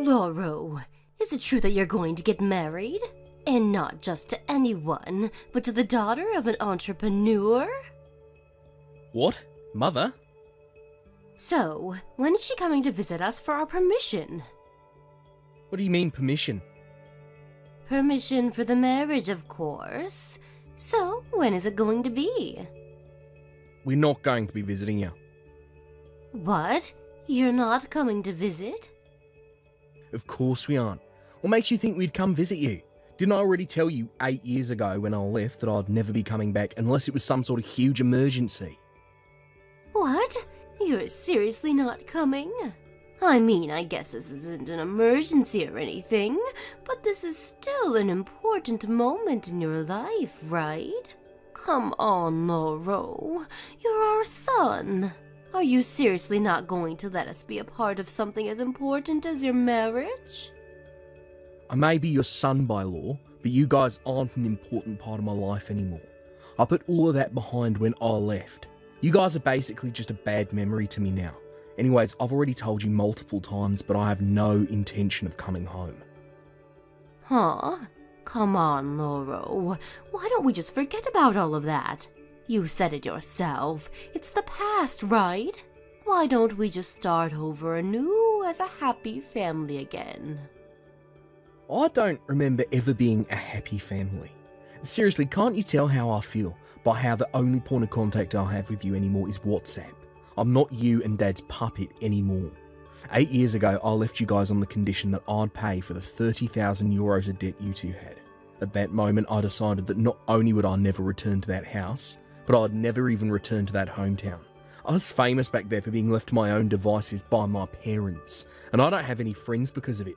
Lauro, is it true that you're going to get married? And not just to anyone, but to the daughter of an entrepreneur? What? Mother? So, when is she coming to visit us for our permission? What do you mean, permission? Permission for the marriage, of course. So, when is it going to be? We're not going to be visiting you. What? You're not coming to visit? Of course we aren't. What makes you think we'd come visit you? Didn't I already tell you 8 years ago when I left that I'd never be coming back unless it was some sort of huge emergency? What? You're seriously not coming? I mean, I guess this isn't an emergency or anything, but this is still an important moment in your life, right? Come on, Lauro. You're our son. Are you seriously not going to let us be a part of something as important as your marriage? I may be your son by law, but you guys aren't an important part of my life anymore. I put all of that behind when I left. You guys are basically just a bad memory to me now. Anyways, I've already told you multiple times, but I have no intention of coming home. Huh? Come on, Lauro. Why don't we just forget about all of that? You said it yourself. It's the past, right? Why don't we just start over anew as a happy family again? I don't remember ever being a happy family. Seriously, can't you tell how I feel by how the only point of contact I have with you anymore is WhatsApp? I'm not you and Dad's puppet anymore. 8 years ago, I left you guys on the condition that I'd pay for the 30,000 euros of debt you two had. At that moment, I decided that not only would I never return to that house, but I'd never even return to that hometown. I was famous back there for being left to my own devices by my parents, and I don't have any friends because of it,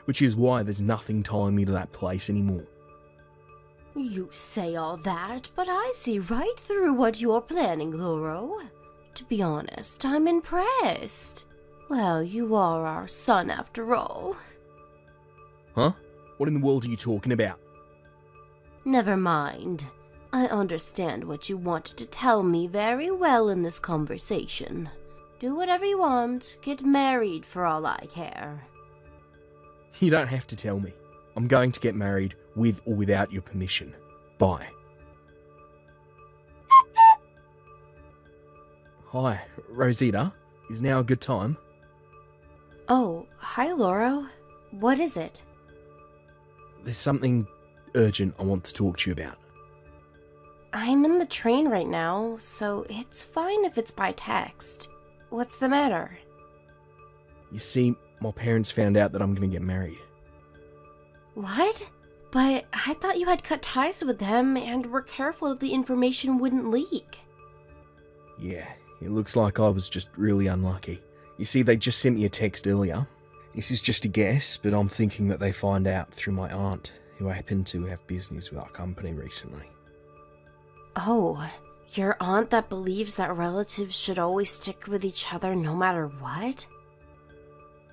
which is why there's nothing tying me to that place anymore. You say all that, but I see right through what you're planning, Lauro. To be honest, I'm impressed. Well, you are our son after all. Huh? What in the world are you talking about? Never mind. I understand what you wanted to tell me very well in this conversation. Do whatever you want. Get married for all I care. You don't have to tell me. I'm going to get married with or without your permission. Bye. Hi, Rosita. Is now a good time? Oh, hi, Lauro. What is it? There's something urgent I want to talk to you about. I'm in the train right now, so it's fine if it's by text. What's the matter? You see, my parents found out that I'm going to get married. What? But I thought you had cut ties with them and were careful that the information wouldn't leak. Yeah, it looks like I was just really unlucky. You see, they just sent me a text earlier. This is just a guess, but I'm thinking that they find out through my aunt, who happened to have business with our company recently. Oh, your aunt that believes that relatives should always stick with each other no matter what?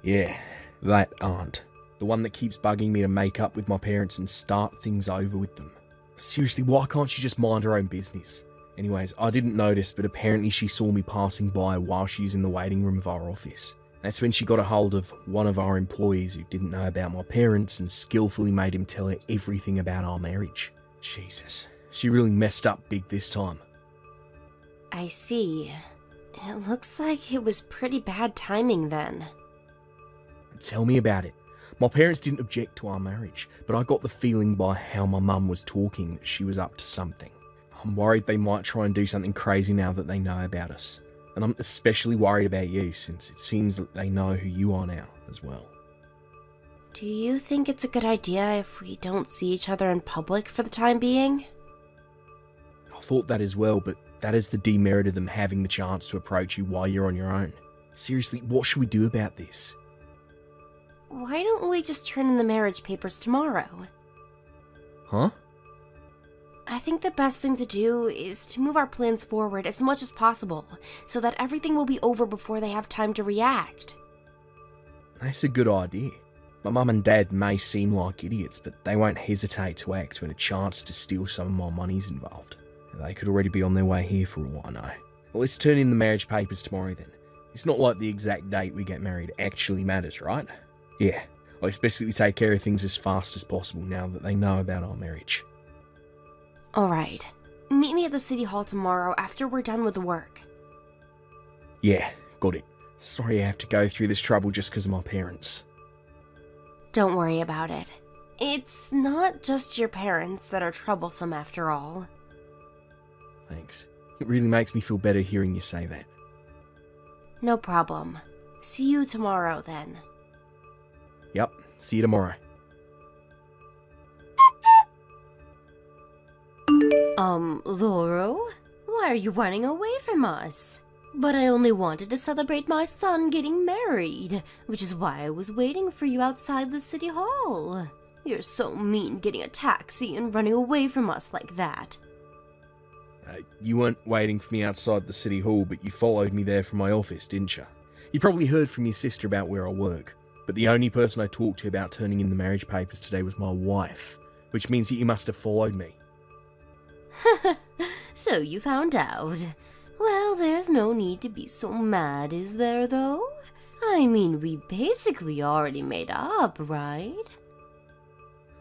Yeah, that aunt. The one that keeps bugging me to make up with my parents and start things over with them. Seriously, why can't she just mind her own business? Anyways, I didn't notice, but apparently she saw me passing by while she was in the waiting room of our office. That's when she got a hold of one of our employees who didn't know about my parents and skillfully made him tell her everything about our marriage. Jesus, she really messed up big this time. I see. It looks like it was pretty bad timing then. Tell me about it. My parents didn't object to our marriage, but I got the feeling by how my mum was talking that she was up to something. I'm worried they might try and do something crazy now that they know about us. And I'm especially worried about you, since it seems that they know who you are now as well. Do you think it's a good idea if we don't see each other in public for the time being? I thought that as well, but that is the demerit of them having the chance to approach you while you're on your own. Seriously, what should we do about this? Why don't we just turn in the marriage papers tomorrow? Huh? I think the best thing to do is to move our plans forward as much as possible, so that everything will be over before they have time to react. That's a good idea. My mum and dad may seem like idiots, but they won't hesitate to act when a chance to steal some of my money's involved. They could already be on their way here for all I know. Well, let's turn in the marriage papers tomorrow then. It's not like the exact date we get married actually matters, right? Yeah, I expect that we take care of things as fast as possible now that they know about our marriage. Alright. Meet me at the city hall tomorrow after we're done with work. Yeah, got it. Sorry I have to go through this trouble just because of my parents. Don't worry about it. It's not just your parents that are troublesome after all. Thanks. It really makes me feel better hearing you say that. No problem. See you tomorrow then. Yep, see you tomorrow. Lauro? Why are you running away from us? But I only wanted to celebrate my son getting married, which is why I was waiting for you outside the city hall. You're so mean getting a taxi and running away from us like that. You weren't waiting for me outside the city hall, but you followed me there from my office, didn't you? You probably heard from your sister about where I work, but the only person I talked to about turning in the marriage papers today was my wife, which means that you must have followed me. So you found out. Well, there's no need to be so mad, is there, though? I mean, we basically already made up, right?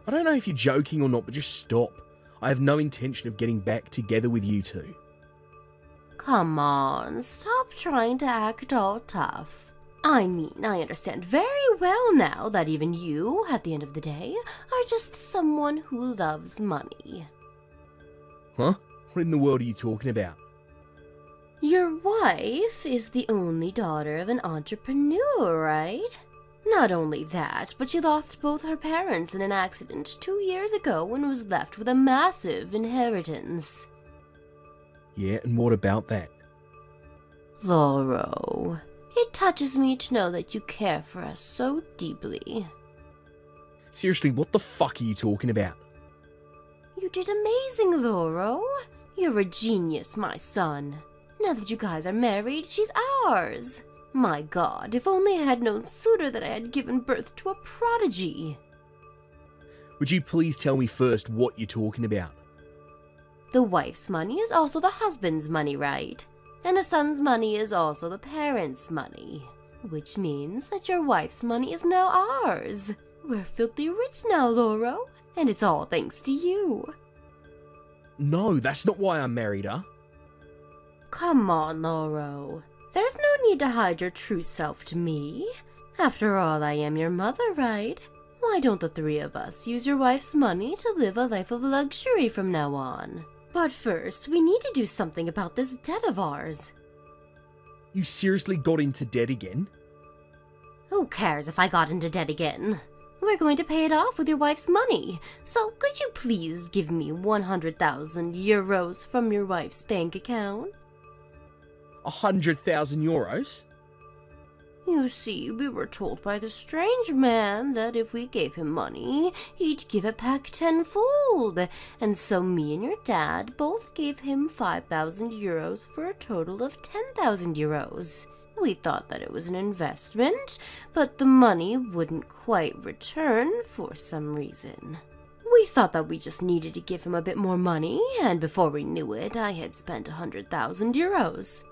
I don't know if you're joking or not, but just stop. I have no intention of getting back together with you two. Come on, stop trying to act all tough. I mean, I understand very well now that even you, at the end of the day, are just someone who loves money. Huh? What in the world are you talking about? Your wife is the only daughter of an entrepreneur, right? Not only that, but she lost both her parents in an accident 2 years ago and was left with a massive inheritance. Yeah, and what about that? Lauro, it touches me to know that you care for us so deeply. Seriously, what the fuck are you talking about? You did amazing, Lauro. You're a genius, my son. Now that you guys are married, she's ours. My God, if only I had known sooner that I had given birth to a prodigy. Would you please tell me first what you're talking about? The wife's money is also the husband's money, right? And the son's money is also the parents' money. Which means that your wife's money is now ours. We're filthy rich now, Lauro, and it's all thanks to you. No, that's not why I married her. Come on, Lauro. There's no need to hide your true self to me. After all, I am your mother, right? Why don't the three of us use your wife's money to live a life of luxury from now on? But first, we need to do something about this debt of ours. You seriously got into debt again? Who cares if I got into debt again? We're going to pay it off with your wife's money. So could you please give me 100,000 euros from your wife's bank account? 100,000 euros? You see, we were told by the strange man that if we gave him money, he'd give it back tenfold. And so me and your dad both gave him 5,000 euros for a total of 10,000 euros. We thought that it was an investment, but the money wouldn't quite return for some reason. We thought that we just needed to give him a bit more money, and before we knew it, I had spent 100,000 euros.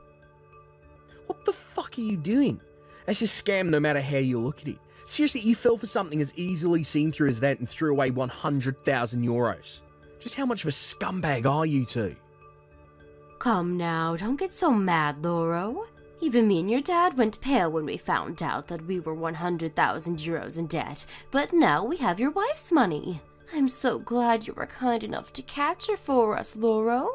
What the fuck are you doing? That's a scam no matter how you look at it. Seriously, you fell for something as easily seen through as that and threw away 100,000 euros. Just how much of a scumbag are you two? Come now, don't get so mad, Lauro. Even me and your dad went pale when we found out that we were 100,000 euros in debt, but now we have your wife's money. I'm so glad you were kind enough to catch her for us, Lauro.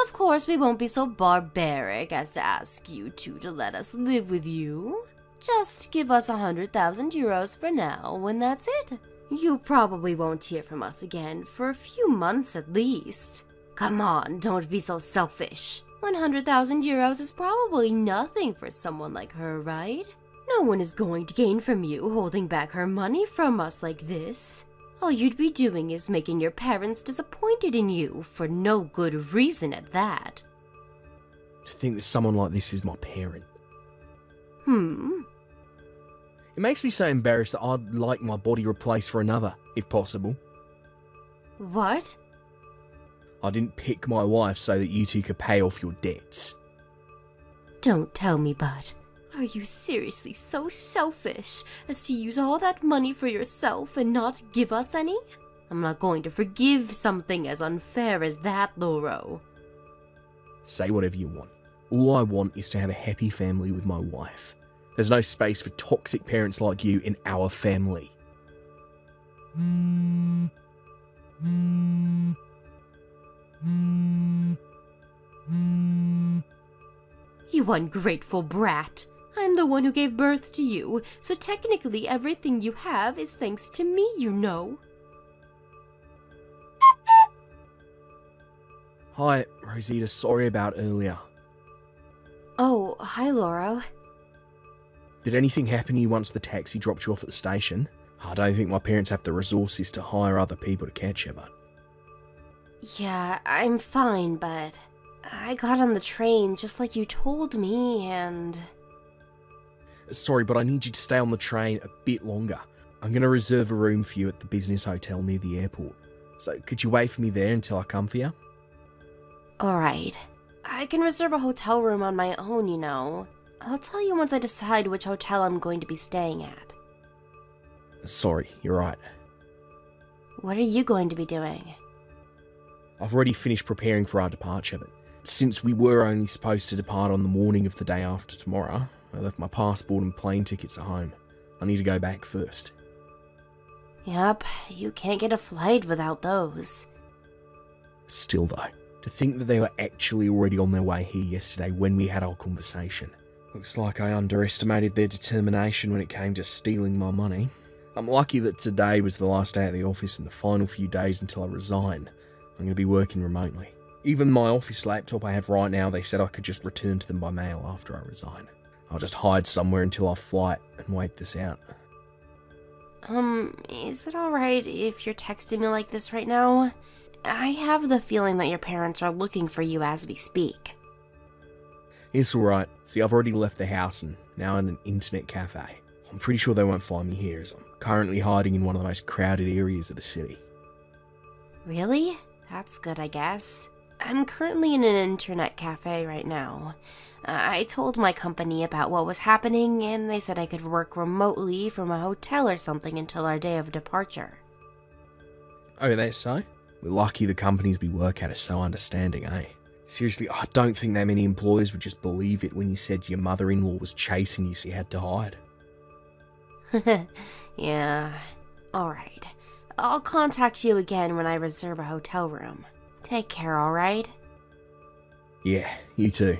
Of course, we won't be so barbaric as to ask you two to let us live with you. Just give us 100,000 euros for now, and that's it. You probably won't hear from us again for a few months at least. Come on, don't be so selfish. 100,000 euros is probably nothing for someone like her, right? No one is going to gain from you holding back her money from us like this. All you'd be doing is making your parents disappointed in you for no good reason at that. To think that someone like this is my parent. It makes me so embarrassed that I'd like my body replaced for another, if possible. What? I didn't pick my wife so that you two could pay off your debts. Don't tell me, but Are you seriously so selfish as to use all that money for yourself and not give us any? I'm not going to forgive something as unfair as that, Lauro. Say whatever you want. All I want is to have a happy family with my wife. There's no space for toxic parents like you in our family. You ungrateful brat. I'm the one who gave birth to you, so technically everything you have is thanks to me, you know. Hi, Rosita, sorry about earlier. Oh, hi, Lauro. Did anything happen to you once the taxi dropped you off at the station? I don't think my parents have the resources to hire other people to catch you, but... Yeah, I'm fine, but I got on the train just like you told me, and... Sorry, but I need you to stay on the train a bit longer. I'm going to reserve a room for you at the business hotel near the airport. So could you wait for me there until I come for you? Alright. I can reserve a hotel room on my own, you know. I'll tell you once I decide which hotel I'm going to be staying at. Sorry, you're right. What are you going to be doing? I've already finished preparing for our departure, but since we were only supposed to depart on the morning of the day after tomorrow, I left my passport and plane tickets at home. I need to go back first. Yep, you can't get a flight without those. Still though, to think that they were actually already on their way here yesterday when we had our conversation. Looks like I underestimated their determination when it came to stealing my money. I'm lucky that today was the last day at the office and the final few days until I resign. I'm going to be working remotely. Even my office laptop I have right now, they said I could just return to them by mail after I resign. I'll just hide somewhere until I flight and wait this out. Is it alright if you're texting me like this right now? I have the feeling that your parents are looking for you as we speak. It's alright. See, I've already left the house and now in an internet cafe. I'm pretty sure they won't find me here as I'm currently hiding in one of the most crowded areas of the city. Really? That's good, I guess. I'm currently in an internet cafe right now. I told my company about what was happening, and they said I could work remotely from a hotel or something until our day of departure. Oh, that's so? We're lucky the companies we work at are so understanding, eh? Seriously, I don't think that many employers would just believe it when you said your mother-in-law was chasing you so you had to hide. Yeah, alright. I'll contact you again when I reserve a hotel room. Take care, alright? Yeah, you too.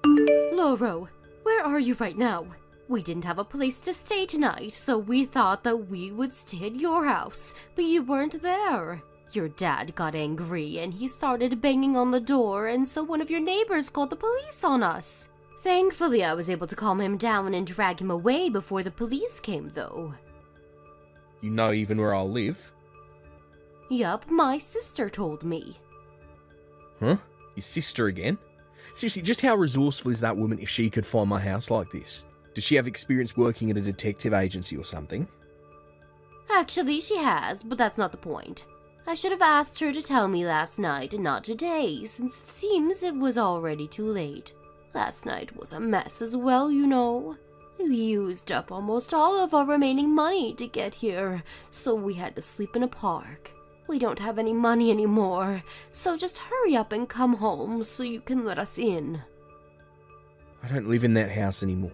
Lauro, where are you right now? We didn't have a place to stay tonight, so we thought that we would stay at your house, but you weren't there. Your dad got angry and he started banging on the door, and so one of your neighbors called the police on us. Thankfully, I was able to calm him down and drag him away before the police came, though. You know even where I live? Yup, my sister told me. Huh? Your sister again? Seriously, just how resourceful is that woman if she could find my house like this? Does she have experience working at a detective agency or something? Actually, she has, but that's not the point. I should have asked her to tell me last night and not today, since it seems it was already too late. Last night was a mess as well, you know. We used up almost all of our remaining money to get here, so we had to sleep in a park. We don't have any money anymore, so just hurry up and come home so you can let us in. I don't live in that house anymore.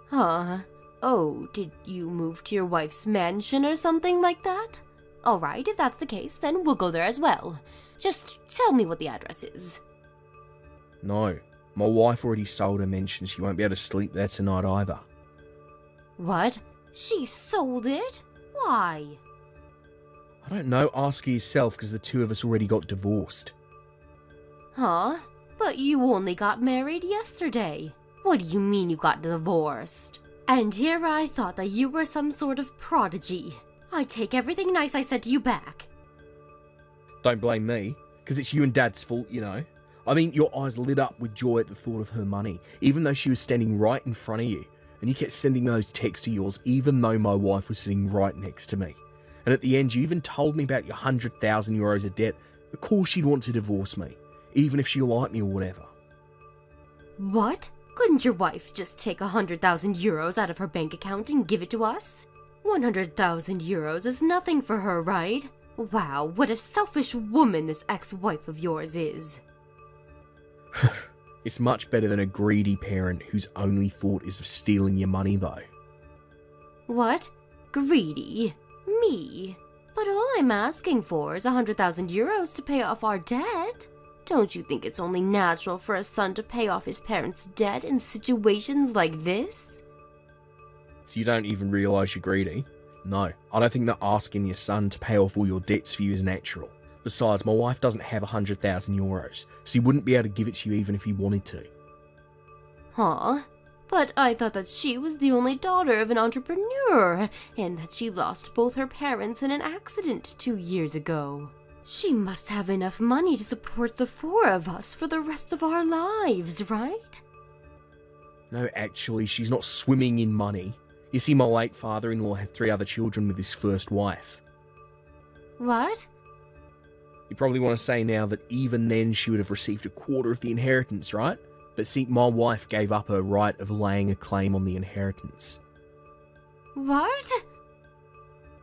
Huh? Oh, did you move to your wife's mansion or something like that? Alright, if that's the case, then we'll go there as well. Just tell me what the address is. No, my wife already sold her mansion. She won't be able to sleep there tonight either. What? She sold it? Why? I don't know, ask her yourself because the two of us already got divorced. Huh? But you only got married yesterday. What do you mean you got divorced? And here I thought that you were some sort of prodigy. I take everything nice I said to you back. Don't blame me, because it's you and Dad's fault, you know. I mean, your eyes lit up with joy at the thought of her money, even though she was standing right in front of you. And you kept sending those texts of yours, even though my wife was sitting right next to me. And at the end, you even told me about your €100,000 of debt. Of course she'd want to divorce me. even if she liked me or whatever. What? Couldn't your wife just take 100,000 euros out of her bank account and give it to us? 100,000 euros is nothing for her, right? Wow, what a selfish woman this ex-wife of yours is. It's much better than a greedy parent whose only thought is of stealing your money, though. What? Greedy? Me? But all I'm asking for is 100,000 euros to pay off our debt. Don't you think it's only natural for a son to pay off his parents' debt in situations like this? So you don't even realise you're greedy? No, I don't think that asking your son to pay off all your debts for you is natural. Besides, my wife doesn't have 100,000 euros, so he wouldn't be able to give it to you even if he wanted to. Huh? But I thought that she was the only daughter of an entrepreneur, and that she lost both her parents in an accident 2 years ago. She must have enough money to support the 4 of us for the rest of our lives, right? No, actually, she's not swimming in money. You see, my late father-in-law had 3 other children with his first wife. What? You probably want to say now that even then she would have received a quarter of the inheritance, right? But see, my wife gave up her right of laying a claim on the inheritance. What?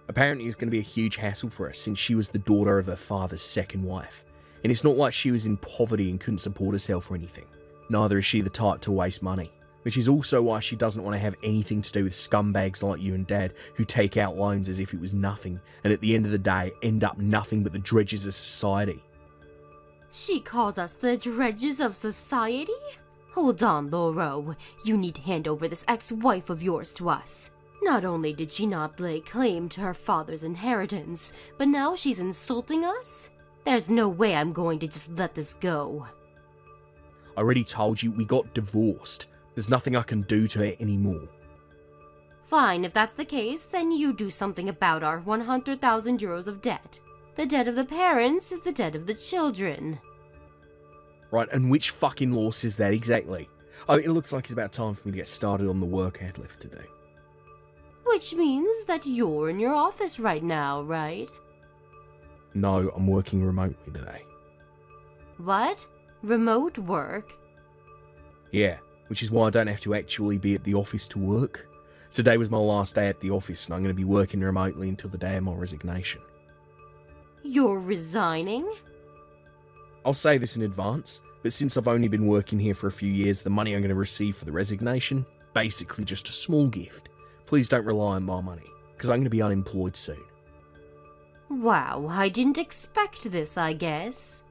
Apparently it's going to be a huge hassle for her since she was the daughter of her father's second wife. And it's not like she was in poverty and couldn't support herself or anything. Neither is she the type to waste money. Which is also why she doesn't want to have anything to do with scumbags like you and Dad who take out loans as if it was nothing and at the end of the day end up nothing but the dredges of society. She called us the dredges of society? Hold on, Lauro. You need to hand over this ex-wife of yours to us. Not only did she not lay claim to her father's inheritance, but now she's insulting us? There's no way I'm going to just let this go. I already told you we got divorced. There's nothing I can do to her anymore. Fine, if that's the case, then you do something about our 100,000 euros of debt. The debt of the parents is the debt of the children. Right, and which fucking law says that exactly? Oh, it looks like it's about time for me to get started on the work I had left to do. Which means that you're in your office right now, right? No, I'm working remotely today. What? Remote work? Yeah, which is why I don't have to actually be at the office to work. Today was my last day at the office and I'm going to be working remotely until the day of my resignation. You're resigning? I'll say this in advance, but since I've only been working here for a few years, the money I'm going to receive for the resignation, basically just a small gift. Please don't rely on my money, because I'm going to be unemployed soon. Wow, I didn't expect this, I guess.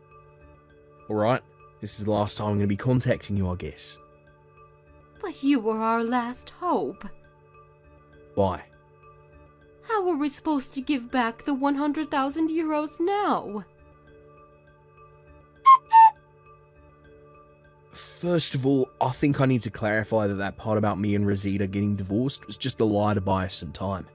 Alright, this is the last time I'm going to be contacting you, I guess. But you were our last hope. Bye. How are we supposed to give back the 100,000 euros now? First of all, I think I need to clarify that part about me and Rosita getting divorced was just a lie to buy us some time.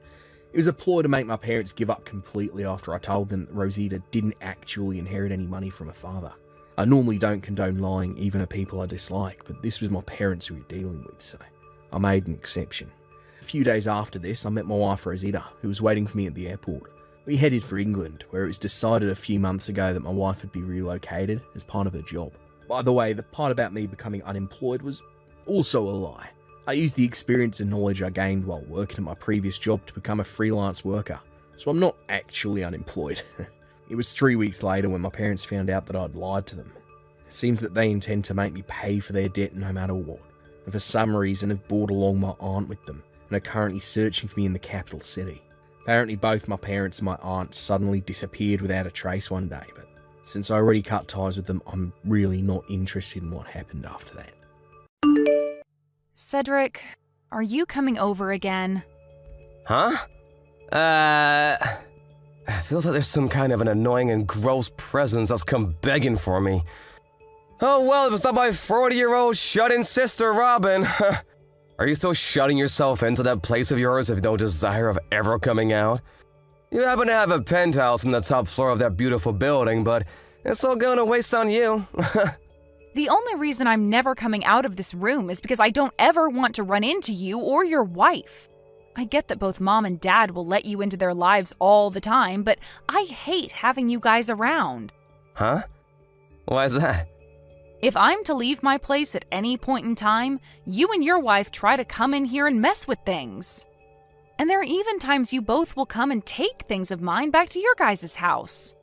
It was a ploy to make my parents give up completely after I told them that Rosita didn't actually inherit any money from her father. I normally don't condone lying even to people I dislike, but this was my parents who we were dealing with, so I made an exception. A few days after this, I met my wife Rosita, who was waiting for me at the airport. We headed for England, where it was decided a few months ago that my wife would be relocated as part of her job. By the way, the part about me becoming unemployed was also a lie. I used the experience and knowledge I gained while working at my previous job to become a freelance worker, so I'm not actually unemployed. It was 3 weeks later when my parents found out that I'd lied to them. It seems that they intend to make me pay for their debt no matter what, and for some reason have brought along my aunt with them, and are currently searching for me in the capital city. Apparently both my parents and my aunt suddenly disappeared without a trace one day, but since I already cut ties with them, I'm really not interested in what happened after that. Cedric, are you coming over again? Huh? Feels like there's some kind of an annoying and gross presence that's come begging for me. Oh well, if it's not my 40-year-old shut-in sister, Robin. Are you still shutting yourself into that place of yours with no desire of ever coming out? You happen to have a penthouse on the top floor of that beautiful building, but it's all going to waste on you. The only reason I'm never coming out of this room is because I don't ever want to run into you or your wife. I get that both Mom and Dad will let you into their lives all the time, but I hate having you guys around. Huh? Why is that? If I'm to leave my place at any point in time, you and your wife try to come in here and mess with things. And there are even times you both will come and take things of mine back to your guys' house.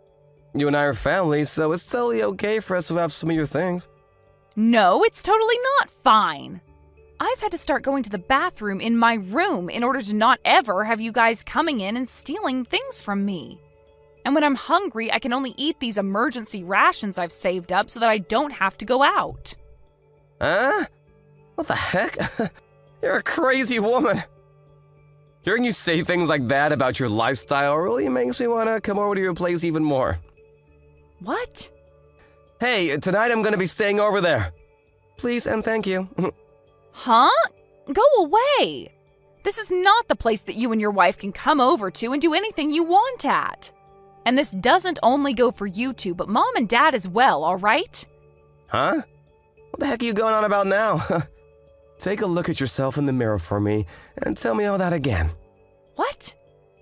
You and I are family, so it's totally okay for us to have some of your things. No, it's totally not fine. I've had to start going to the bathroom in my room in order to not ever have you guys coming in and stealing things from me. And when I'm hungry, I can only eat these emergency rations I've saved up so that I don't have to go out. Huh? What the heck? You're a crazy woman. Hearing you say things like that about your lifestyle really makes me want to come over to your place even more. What? Hey, tonight I'm going to be staying over there. Please and thank you. Huh? Go away. This is not the place that you and your wife can come over to and do anything you want at. And this doesn't only go for you two, but Mom and Dad as well, all right? Huh? What the heck are you going on about now? Take a look at yourself in the mirror for me and tell me all that again. What?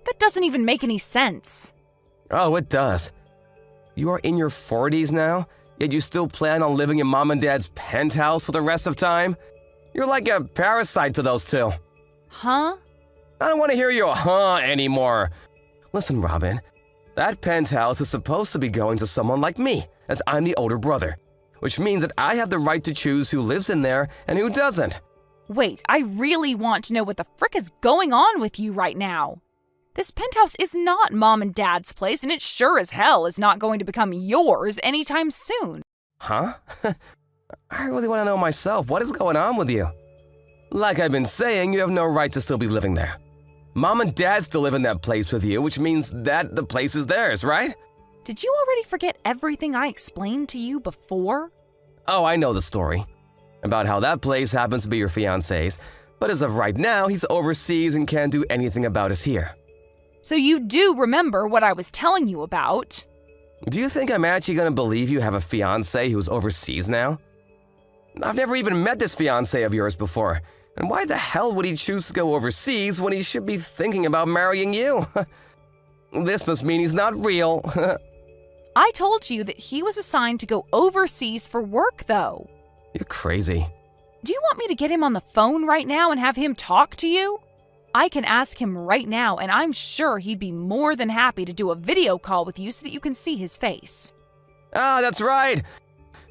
That doesn't even make any sense. Oh, it does. You are in your 40s now, yet you still plan on living in Mom and Dad's penthouse for the rest of time? You're like a parasite to those two. Huh? I don't want to hear your huh anymore. Listen, Robin, that penthouse is supposed to be going to someone like me, as I'm the older brother, which means that I have the right to choose who lives in there and who doesn't. Wait, I really want to know what the frick is going on with you right now. This penthouse is not Mom and Dad's place, and it sure as hell is not going to become yours anytime soon. Huh? I really want to know myself. What is going on with you? Like I've been saying, you have no right to still be living there. Mom and Dad still live in that place with you, which means that the place is theirs, right? Did you already forget everything I explained to you before? Oh, I know the story. About how that place happens to be your fiancé's, but as of right now, he's overseas and can't do anything about us here. So you do remember what I was telling you about. Do you think I'm actually going to believe you have a fiancé who's overseas now? I've never even met this fiancé of yours before, and why the hell would he choose to go overseas when he should be thinking about marrying you? This must mean he's not real. I told you that he was assigned to go overseas for work, though. You're crazy. Do you want me to get him on the phone right now and have him talk to you? I can ask him right now, and I'm sure he'd be more than happy to do a video call with you so that you can see his face. Ah, that's right.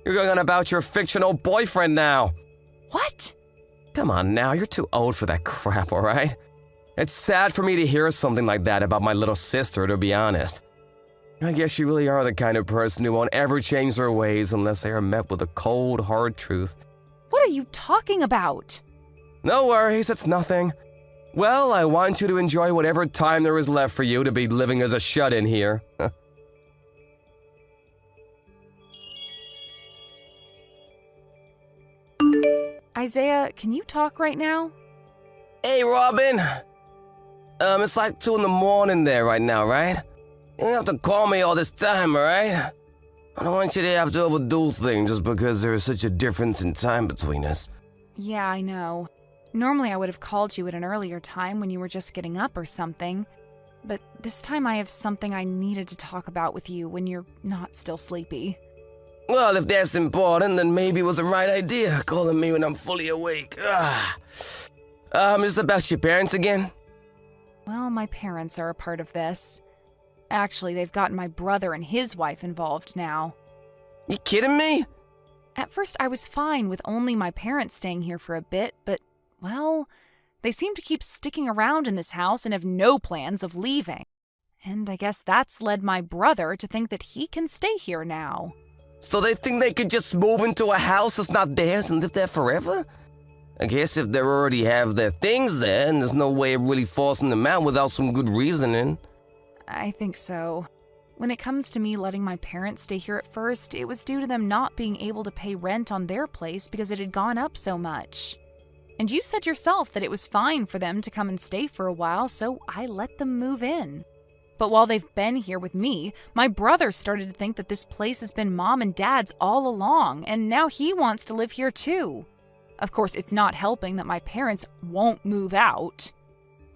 You're going on about your fictional boyfriend now. What? Come on now, you're too old for that crap, all right? It's sad for me to hear something like that about my little sister, to be honest. I guess you really are the kind of person who won't ever change their ways unless they are met with a cold, hard truth. What are you talking about? No worries, it's nothing. Well, I want you to enjoy whatever time there is left for you to be living as a shut-in here. Isaiah, can you talk right now? Hey, Robin. It's like 2 in the morning there right now, right? You don't have to call me all this time, alright? I don't want you to have to overdo things just because there is such a difference in time between us. Yeah, I know. Normally I would have called you at an earlier time when you were just getting up or something. But this time I have something I needed to talk about with you when you're not still sleepy. Well, if that's important, then maybe it was the right idea, calling me when I'm fully awake. Is it about your parents again? Well, my parents are a part of this. Actually, they've gotten my brother and his wife involved now. You kidding me? At first, I was fine with only my parents staying here for a bit, but, well, they seem to keep sticking around in this house and have no plans of leaving. And I guess that's led my brother to think that he can stay here now. So they think they could just move into a house that's not theirs and live there forever? I guess if they already have their things there, and there's no way of really forcing them out without some good reasoning. I think so. When it comes to me letting my parents stay here at first, it was due to them not being able to pay rent on their place because it had gone up so much. And you said yourself that it was fine for them to come and stay for a while, so I let them move in. But while they've been here with me, my brother started to think that this place has been Mom and Dad's all along, and now he wants to live here too. Of course, it's not helping that my parents won't move out.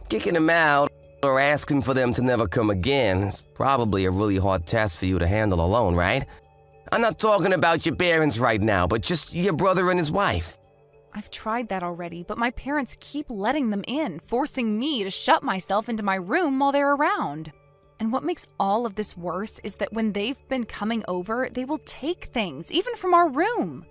Kicking them out or asking for them to never come again is probably a really hard task for you to handle alone, right? I'm not talking about your parents right now, but just your brother and his wife. I've tried that already, but my parents keep letting them in, forcing me to shut myself into my room while they're around. And what makes all of this worse is that when they've been coming over, they will take things, even from our room.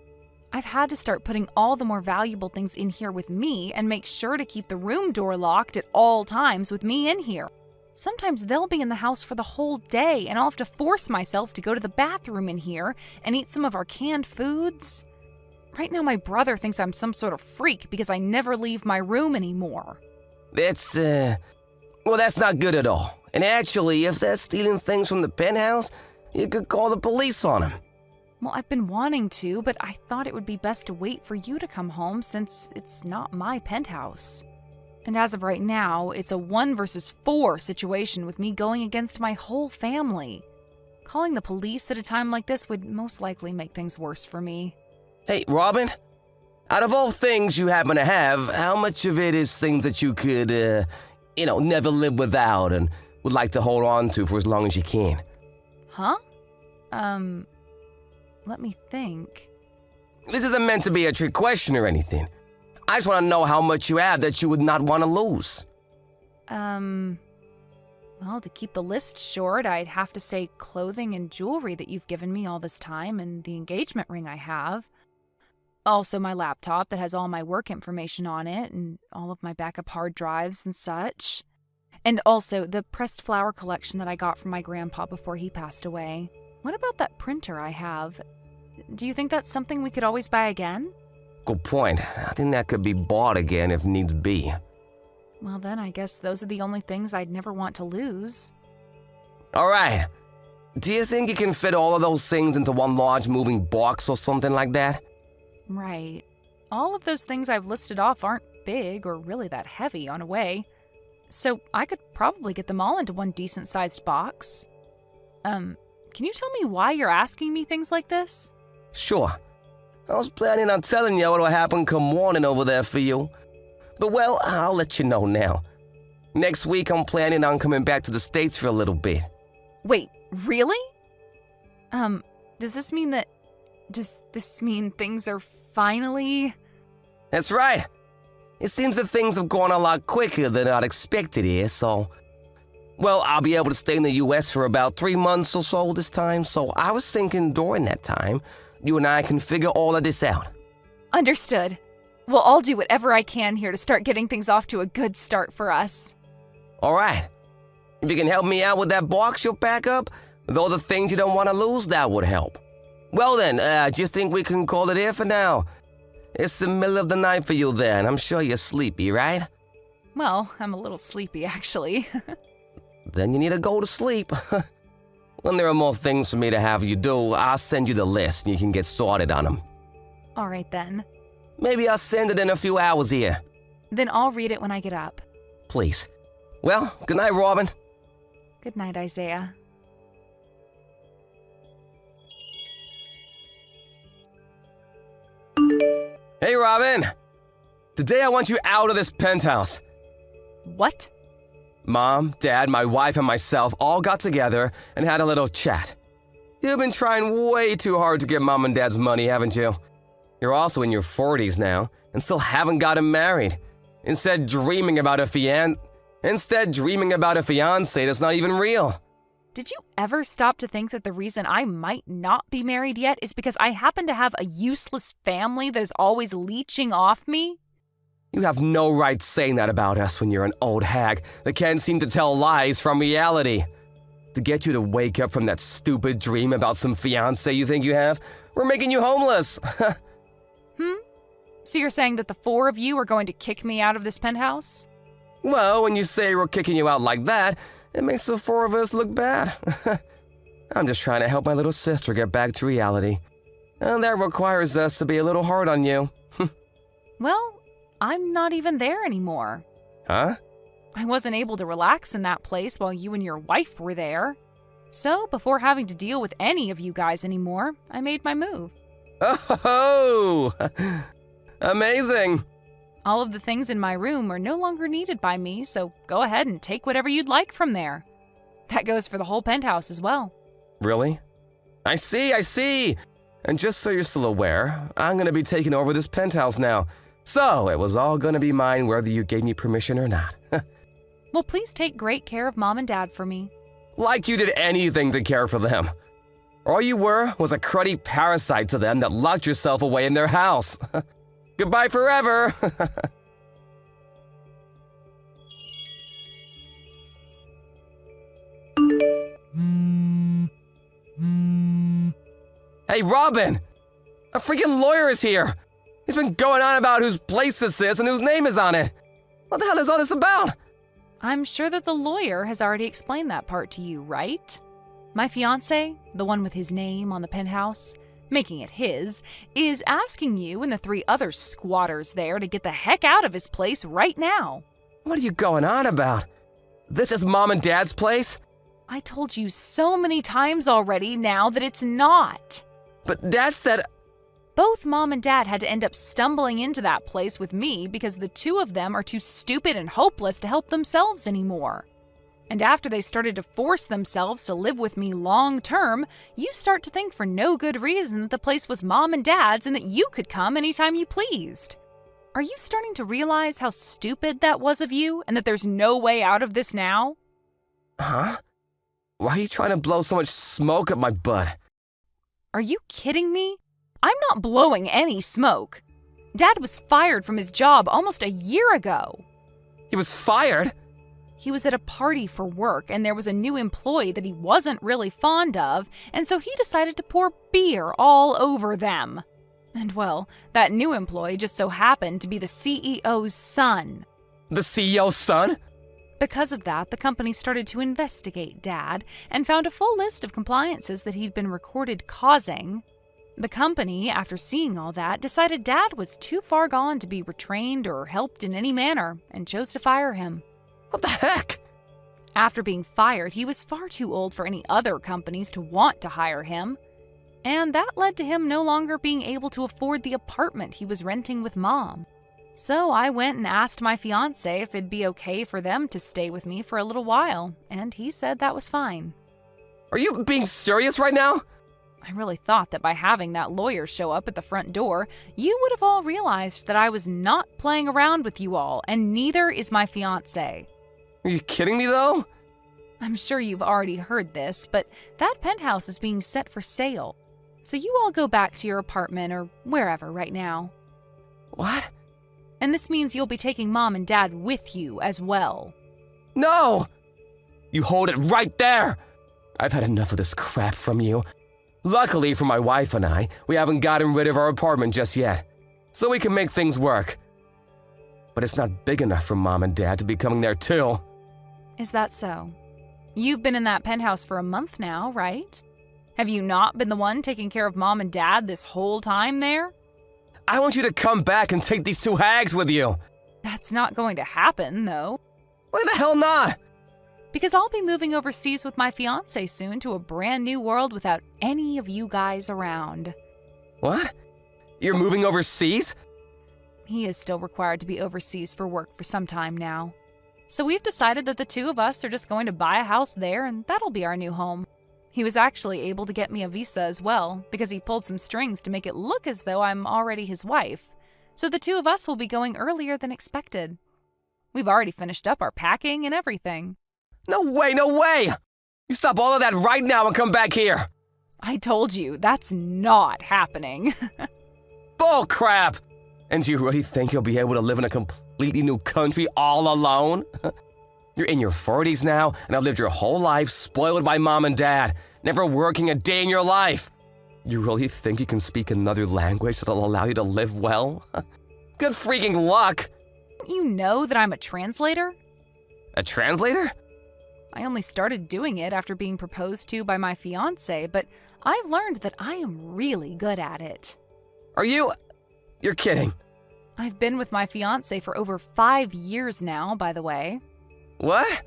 I've had to start putting all the more valuable things in here with me and make sure to keep the room door locked at all times with me in here. Sometimes they'll be in the house for the whole day, and I'll have to force myself to go to the bathroom in here and eat some of our canned foods. Right now, my brother thinks I'm some sort of freak because I never leave my room anymore. That's not good at all. And actually, if they're stealing things from the penthouse, you could call the police on them. Well, I've been wanting to, but I thought it would be best to wait for you to come home since it's not my penthouse. And as of right now, it's a 1 versus 4 situation with me going against my whole family. Calling the police at a time like this would most likely make things worse for me. Hey, Robin, out of all things you happen to have, how much of it is things that you could, never live without and would like to hold on to for as long as you can? Huh? Let me think. This isn't meant to be a trick question or anything. I just want to know how much you have that you would not want to lose. Well, to keep the list short, I'd have to say clothing and jewelry that you've given me all this time and the engagement ring I have. Also my laptop that has all my work information on it and all of my backup hard drives and such. And also the pressed flower collection that I got from my grandpa before he passed away. What about that printer I have? Do you think that's something we could always buy again? Good point. I think that could be bought again if needs be. Well, then I guess those are the only things I'd never want to lose. All right. Do you think you can fit all of those things into one large moving box or something like that? Right. All of those things I've listed off aren't big or really that heavy on a way. So I could probably get them all into one decent-sized box. Can you tell me why you're asking me things like this? Sure. I was planning on telling you what will happen come morning over there for you. But well, I'll let you know now. Next week I'm planning on coming back to the States for a little bit. Wait, really? Does this mean things are finally... That's right. It seems that things have gone a lot quicker than I'd expected here, so... Well, I'll be able to stay in the U.S. for about 3 months or so this time, so I was thinking during that time, you and I can figure all of this out. Understood. Well, I'll do whatever I can here to start getting things off to a good start for us. All right. If you can help me out with that box you'll pack up, with all the things you don't want to lose, that would help. Well then, do you think we can call it here for now? It's the middle of the night for you there, and I'm sure you're sleepy, right? Well, I'm a little sleepy, actually. Then you need to go to sleep. When there are more things for me to have you do, I'll send you the list and you can get started on them. All right, then. Maybe I'll send it in a few hours here. Then I'll read it when I get up. Please. Well, good night, Robin. Good night, Isaiah. Hey, Robin. Today I want you out of this penthouse. What? Mom, Dad, my wife, and myself all got together and had a little chat. You've been trying way too hard to get Mom and Dad's money, haven't you? You're also in your 40s now and still haven't gotten married. Instead dreaming about a fiancé that's not even real. Did you ever stop to think that the reason I might not be married yet is because I happen to have a useless family that is always leeching off me? You have no right saying that about us when you're an old hag that can't seem to tell lies from reality. To get you to wake up from that stupid dream about some fiancé you think you have, we're making you homeless. So you're saying that the 4 of you are going to kick me out of this penthouse? Well, when you say we're kicking you out like that, it makes the 4 of us look bad. I'm just trying to help my little sister get back to reality. And that requires us to be a little hard on you. Well, I'm not even there anymore. Huh? I wasn't able to relax in that place while you and your wife were there. So, before having to deal with any of you guys anymore, I made my move. Oh! Amazing! All of the things in my room are no longer needed by me, so go ahead and take whatever you'd like from there. That goes for the whole penthouse as well. Really? I see. And just so you're still aware, I'm gonna be taking over this penthouse now. So it was all gonna be mine whether you gave me permission or not. Well, please take great care of Mom and Dad for me. Like you did anything to care for them. All you were was a cruddy parasite to them that locked yourself away in their house. Goodbye forever. Hey, Robin! A freaking lawyer is here! He's been going on about whose place this is and whose name is on it! What the hell is all this about? I'm sure that the lawyer has already explained that part to you, right? My fiancé, the one with his name on the penthouse, making it his, is asking you and the 3 other squatters there to get the heck out of his place right now. What are you going on about? This is Mom and Dad's place? I told you so many times already now that it's not. But Dad said... Both Mom and Dad had to end up stumbling into that place with me because the 2 of them are too stupid and hopeless to help themselves anymore. And after they started to force themselves to live with me long term, you start to think for no good reason that the place was Mom and Dad's and that you could come anytime you pleased. Are you starting to realize how stupid that was of you and that there's no way out of this now? Huh? Why are you trying to blow so much smoke up my butt? Are you kidding me? I'm not blowing any smoke. Dad was fired from his job almost a year ago. He was fired? He was at a party for work and there was a new employee that he wasn't really fond of, and so he decided to pour beer all over them. And well, that new employee just so happened to be the CEO's son. The CEO's son? Because of that, the company started to investigate Dad and found a full list of compliances that he'd been recorded causing. The company, after seeing all that, decided Dad was too far gone to be retrained or helped in any manner and chose to fire him. What the heck? After being fired, he was far too old for any other companies to want to hire him. And that led to him no longer being able to afford the apartment he was renting with Mom. So I went and asked my fiancé if it'd be okay for them to stay with me for a little while, and he said that was fine. Are you being serious right now? I really thought that by having that lawyer show up at the front door, you would have all realized that I was not playing around with you all, and neither is my fiancé. Are you kidding me though? I'm sure you've already heard this, but that penthouse is being set for sale. So you all go back to your apartment or wherever right now. What? And this means you'll be taking Mom and Dad with you as well. No! You hold it right there! I've had enough of this crap from you. Luckily for my wife and I, we haven't gotten rid of our apartment just yet, so we can make things work. But it's not big enough for Mom and Dad to be coming there too. Is that so? You've been in that penthouse for a month now, right? Have you not been the one taking care of Mom and Dad this whole time there? I want you to come back and take these 2 hags with you. That's not going to happen, though. Why the hell not? Because I'll be moving overseas with my fiancé soon to a brand new world without any of you guys around. What? You're moving overseas? He is still required to be overseas for work for some time now. So we've decided that the 2 of us are just going to buy a house there and that'll be our new home. He was actually able to get me a visa as well, because he pulled some strings to make it look as though I'm already his wife. So the 2 of us will be going earlier than expected. We've already finished up our packing and everything. No way, no way! You stop all of that right now and come back here! I told you, that's not happening. Bull crap! And do you really think you'll be able to live in a completely new country all alone? You're in your 40s now and have lived your whole life spoiled by Mom and Dad, never working a day in your life. You really think you can speak another language that'll allow you to live well? Good freaking luck! Don't you know that I'm a translator? A translator? I only started doing it after being proposed to by my fiancé, but I've learned that I am really good at it. Are you... You're kidding. I've been with my fiancé for over 5 years now, by the way. What?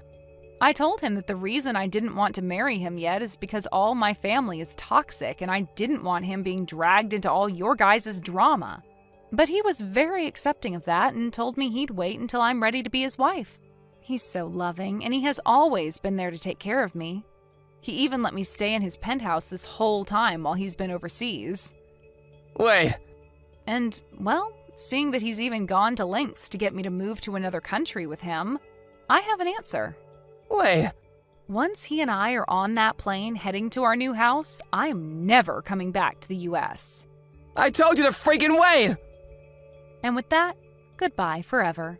I told him that the reason I didn't want to marry him yet is because all my family is toxic and I didn't want him being dragged into all your guys' drama. But he was very accepting of that and told me he'd wait until I'm ready to be his wife. He's so loving and he has always been there to take care of me. He even let me stay in his penthouse this whole time while he's been overseas. Wait, And, well, seeing that he's even gone to lengths to get me to move to another country with him, I have an answer. wait. Once he and I are on that plane heading to our new house, I am never coming back to the US. I told you to freaking wait! And with that, goodbye forever.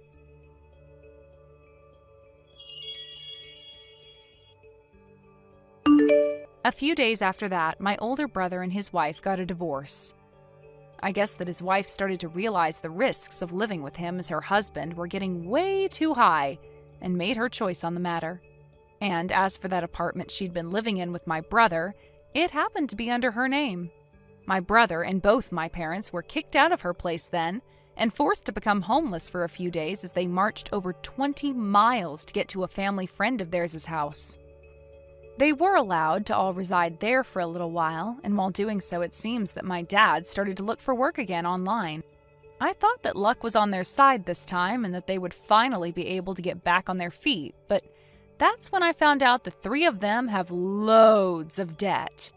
A few days after that, my older brother and his wife got a divorce. I guess that his wife started to realize the risks of living with him as her husband were getting way too high and made her choice on the matter. And as for that apartment she'd been living in with my brother, it happened to be under her name. My brother and both my parents were kicked out of her place then and forced to become homeless for a few days as they marched over 20 miles to get to a family friend of theirs' house. They were allowed to all reside there for a little while, and while doing so, it seems that my dad started to look for work again online. I thought that luck was on their side this time and that they would finally be able to get back on their feet, but that's when I found out the three of them have loads of debt.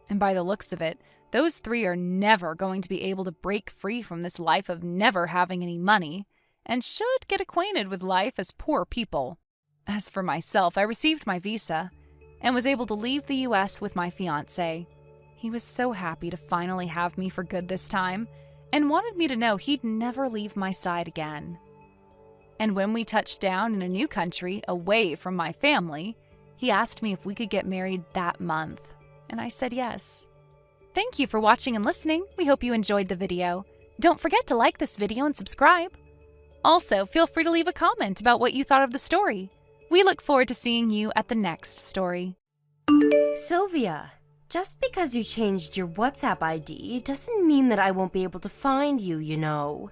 And by the looks of it, those three are never going to be able to break free from this life of never having any money, and should get acquainted with life as poor people. As for myself, I received my visa and was able to leave the US with my fiancé. He was so happy to finally have me for good this time, and wanted me to know he'd never leave my side again. And when we touched down in a new country, away from my family, he asked me if we could get married that month, and I said yes. Thank you for watching and listening. We hope you enjoyed the video. Don't forget to like this video and subscribe. Also, feel free to leave a comment about what you thought of the story. We look forward to seeing you at the next story. Sylvia, just because you changed your WhatsApp ID doesn't mean that I won't be able to find you, you know.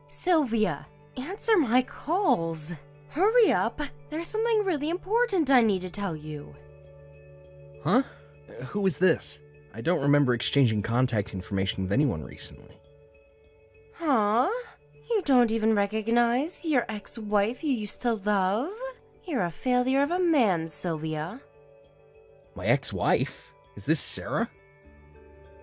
Sylvia, answer my calls. Hurry up, there's something really important I need to tell you. Huh? Who is this? I don't remember exchanging contact information with anyone recently. Huh? You don't even recognize your ex-wife you used to love? You're a failure of a man, Sylvia. My ex-wife? Is this Sarah?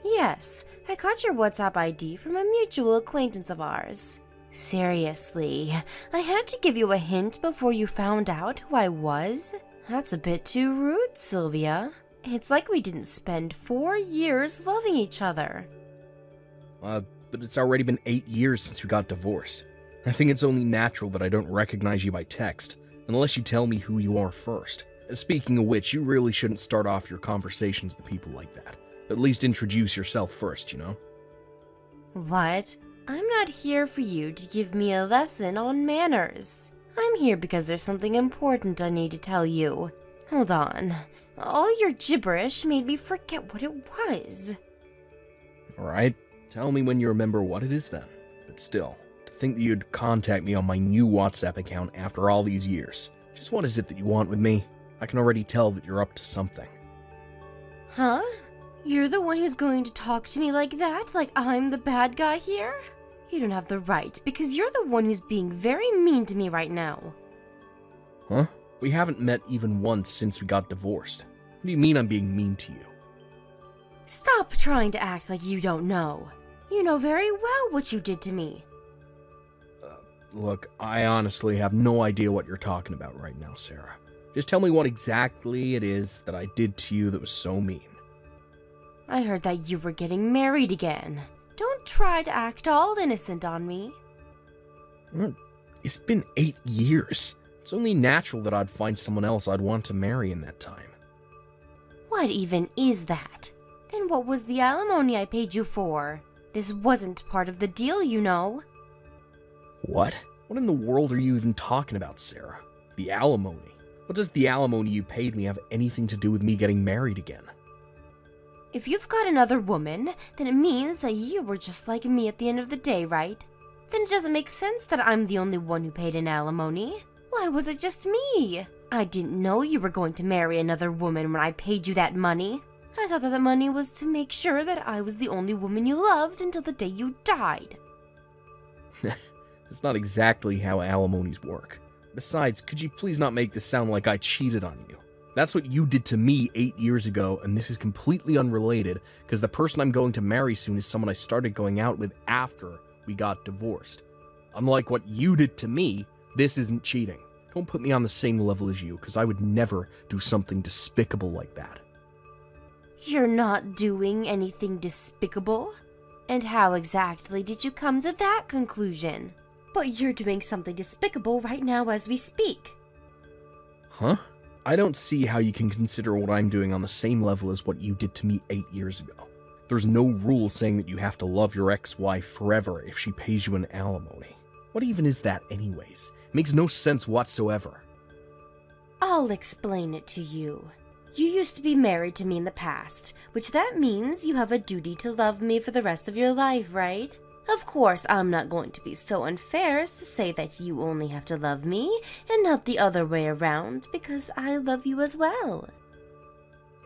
Yes, I got your WhatsApp ID from a mutual acquaintance of ours. Seriously, I had to give you a hint before you found out who I was? That's a bit too rude, Sylvia. It's like we didn't spend 4 years loving each other. But it's already been 8 years since we got divorced. I think it's only natural that I don't recognize you by text, unless you tell me who you are first. Speaking of which, you really shouldn't start off your conversations with people like that. At least introduce yourself first, you know? What? I'm not here for you to give me a lesson on manners. I'm here because there's something important I need to tell you. Hold on. All your gibberish made me forget what it was. Alright, tell me when you remember what it is then. But still, to think that you'd contact me on my new WhatsApp account after all these years. Just what is it that you want with me? I can already tell that you're up to something. Huh? You're the one who's going to talk to me like that? Like I'm the bad guy here? You don't have the right, because you're the one who's being very mean to me right now. Huh? We haven't met even once since we got divorced. What do you mean I'm being mean to you? Stop trying to act like you don't know. You know very well what you did to me. Look, I honestly have no idea what you're talking about right now, Sarah. Just tell me what exactly it is that I did to you that was so mean. I heard that you were getting married again. Don't try to act all innocent on me. It's been 8 years. It's only natural that I'd find someone else I'd want to marry in that time. What even is that? Then what was the alimony I paid you for? This wasn't part of the deal, you know. What? What in the world are you even talking about, Sarah? The alimony? What does the alimony you paid me have anything to do with me getting married again? If you've got another woman, then it means that you were just like me at the end of the day, right? Then it doesn't make sense that I'm the only one who paid an alimony. Why was it just me? I didn't know you were going to marry another woman when I paid you that money. I thought that the money was to make sure that I was the only woman you loved until the day you died. That's not exactly how alimonies work. Besides, could you please not make this sound like I cheated on you? That's what you did to me 8 years ago, and this is completely unrelated, because the person I'm going to marry soon is someone I started going out with after we got divorced. Unlike what you did to me, this isn't cheating. Don't put me on the same level as you, because I would never do something despicable like that. You're not doing anything despicable? And how exactly did you come to that conclusion? But you're doing something despicable right now as we speak. Huh? I don't see how you can consider what I'm doing on the same level as what you did to me 8 years ago. There's no rule saying that you have to love your ex-wife forever if she pays you an alimony. What even is that anyways? It makes no sense whatsoever. I'll explain it to you. You used to be married to me in the past, which that means you have a duty to love me for the rest of your life, right? Of course, I'm not going to be so unfair as to say that you only have to love me and not the other way around, because I love you as well.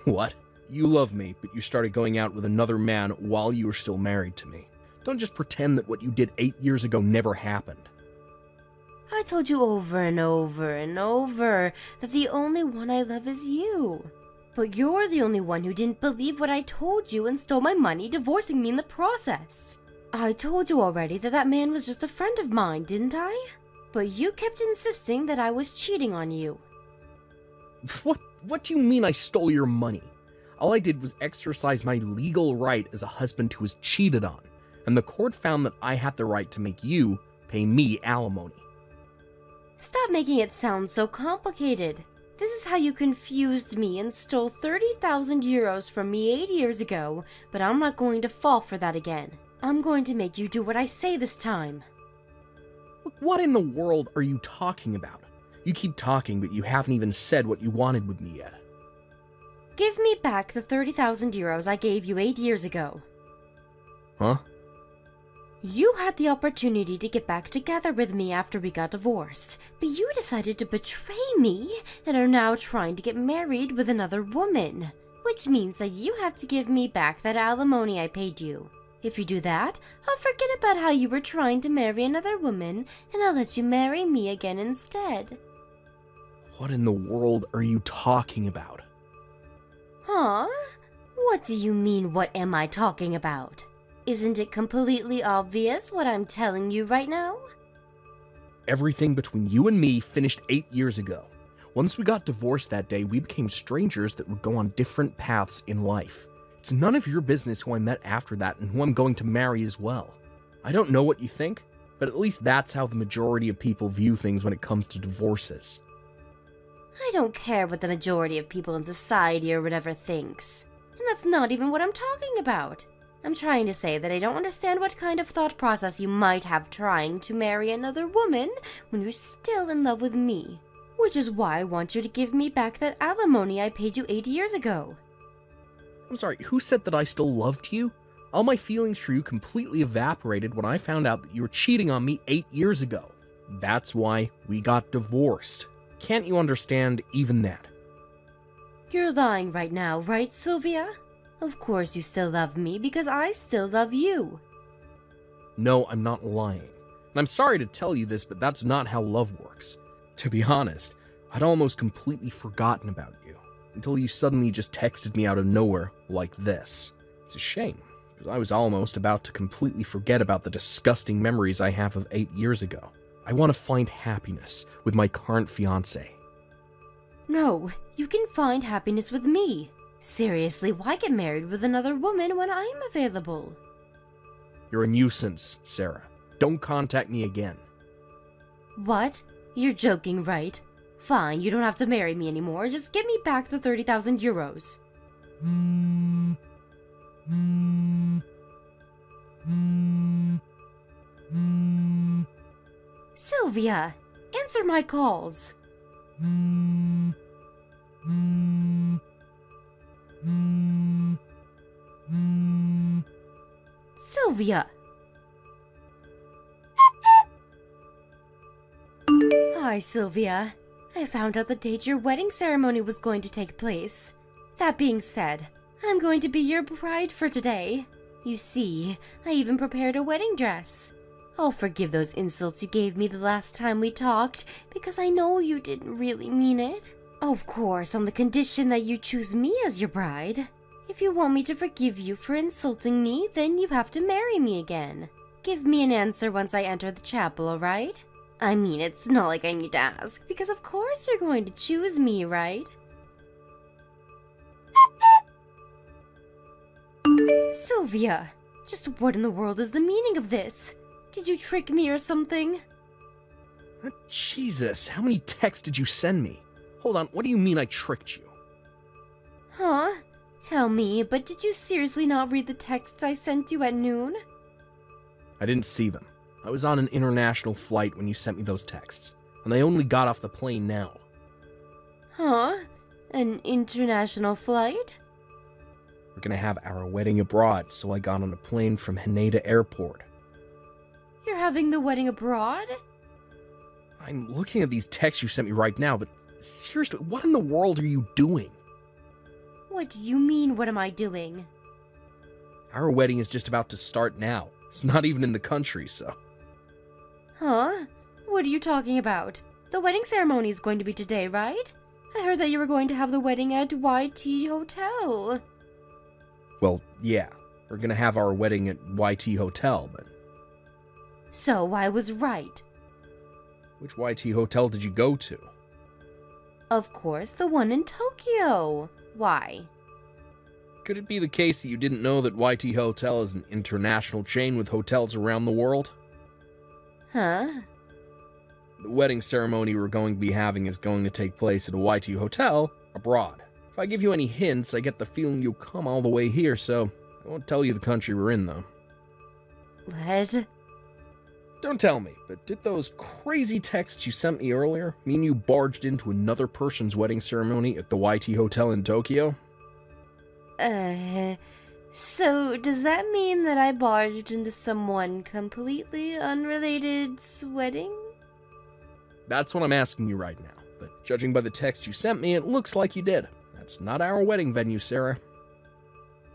What? You love me, but you started going out with another man while you were still married to me. Don't just pretend that what you did 8 years ago never happened. I told you over and over and over that the only one I love is you. But you're the only one who didn't believe what I told you and stole my money, divorcing me in the process. I told you already that that man was just a friend of mine, didn't I? But you kept insisting that I was cheating on you. What do you mean I stole your money? All I did was exercise my legal right as a husband who was cheated on, and the court found that I had the right to make you pay me alimony. Stop making it sound so complicated. This is how you confused me and stole 30,000 euros from me 8 years ago, but I'm not going to fall for that again. I'm going to make you do what I say this time. Look, what in the world are you talking about? You keep talking, but you haven't even said what you wanted with me yet. Give me back the 30,000 euros I gave you 8 years ago. Huh? You had the opportunity to get back together with me after we got divorced, but you decided to betray me and are now trying to get married with another woman, which means that you have to give me back that alimony I paid you. If you do that, I'll forget about how you were trying to marry another woman, and I'll let you marry me again instead. What in the world are you talking about? Huh? What do you mean, what am I talking about? Isn't it completely obvious what I'm telling you right now? Everything between you and me finished 8 years ago. Once we got divorced that day, we became strangers that would go on different paths in life. It's none of your business who I met after that and who I'm going to marry as well. I don't know what you think, but at least that's how the majority of people view things when it comes to divorces. I don't care what the majority of people in society or whatever thinks. And that's not even what I'm talking about. I'm trying to say that I don't understand what kind of thought process you might have trying to marry another woman when you're still in love with me. Which is why I want you to give me back that alimony I paid you 8 years ago. I'm sorry, who said that I still loved you? All my feelings for you completely evaporated when I found out that you were cheating on me 8 years ago. That's why we got divorced. Can't you understand even that? You're lying right now, right, Sylvia? Of course you still love me because I still love you. No, I'm not lying. And I'm sorry to tell you this, but that's not how love works. To be honest, I'd almost completely forgotten about you, until you suddenly just texted me out of nowhere like this. It's a shame, because I was almost about to completely forget about the disgusting memories I have of 8 years ago. I want to find happiness with my current fiancé. No, you can find happiness with me. Seriously, why get married with another woman when I'm available? You're a nuisance, Sarah. Don't contact me again. What? You're joking, right? Fine, you don't have to marry me anymore. Just give me back the 30,000 euros. Sylvia, answer my calls. Sylvia. Hi, Sylvia. I found out the date your wedding ceremony was going to take place. That being said, I'm going to be your bride for today. You see, I even prepared a wedding dress. I'll forgive those insults you gave me the last time we talked, because I know you didn't really mean it. Of course, on the condition that you choose me as your bride. If you want me to forgive you for insulting me, then you have to marry me again. Give me an answer once I enter the chapel, alright? I mean, it's not like I need to ask, because of course you're going to choose me, right? Sylvia, just what in the world is the meaning of this? Did you trick me or something? Jesus, how many texts did you send me? Hold on, what do you mean I tricked you? Huh? Tell me, but did you seriously not read the texts I sent you at noon? I didn't see them. I was on an international flight when you sent me those texts, and I only got off the plane now. Huh? An international flight? We're gonna have our wedding abroad, so I got on a plane from Haneda Airport. You're having the wedding abroad? I'm looking at these texts you sent me right now, but seriously, what in the world are you doing? What do you mean, what am I doing? Our wedding is just about to start now. It's not even in the country, so... Huh? What are you talking about? The wedding ceremony is going to be today, right? I heard that you were going to have the wedding at YT Hotel. Well, yeah. We're gonna have our wedding at YT Hotel, but... So I was right. Which YT Hotel did you go to? Of course, the one in Tokyo. Why? Could it be the case that you didn't know that YT Hotel is an international chain with hotels around the world? Huh? The wedding ceremony we're going to be having is going to take place at a YT Hotel abroad. If I give you any hints, I get the feeling you'll come all the way here, so I won't tell you the country we're in, though. What? Don't tell me, but did those crazy texts you sent me earlier mean you barged into another person's wedding ceremony at the YT Hotel in Tokyo? So does that mean that I barged into someone completely unrelated's wedding? That's what I'm asking you right now, but judging by the text you sent me, it looks like you did. That's not our wedding venue, Sarah.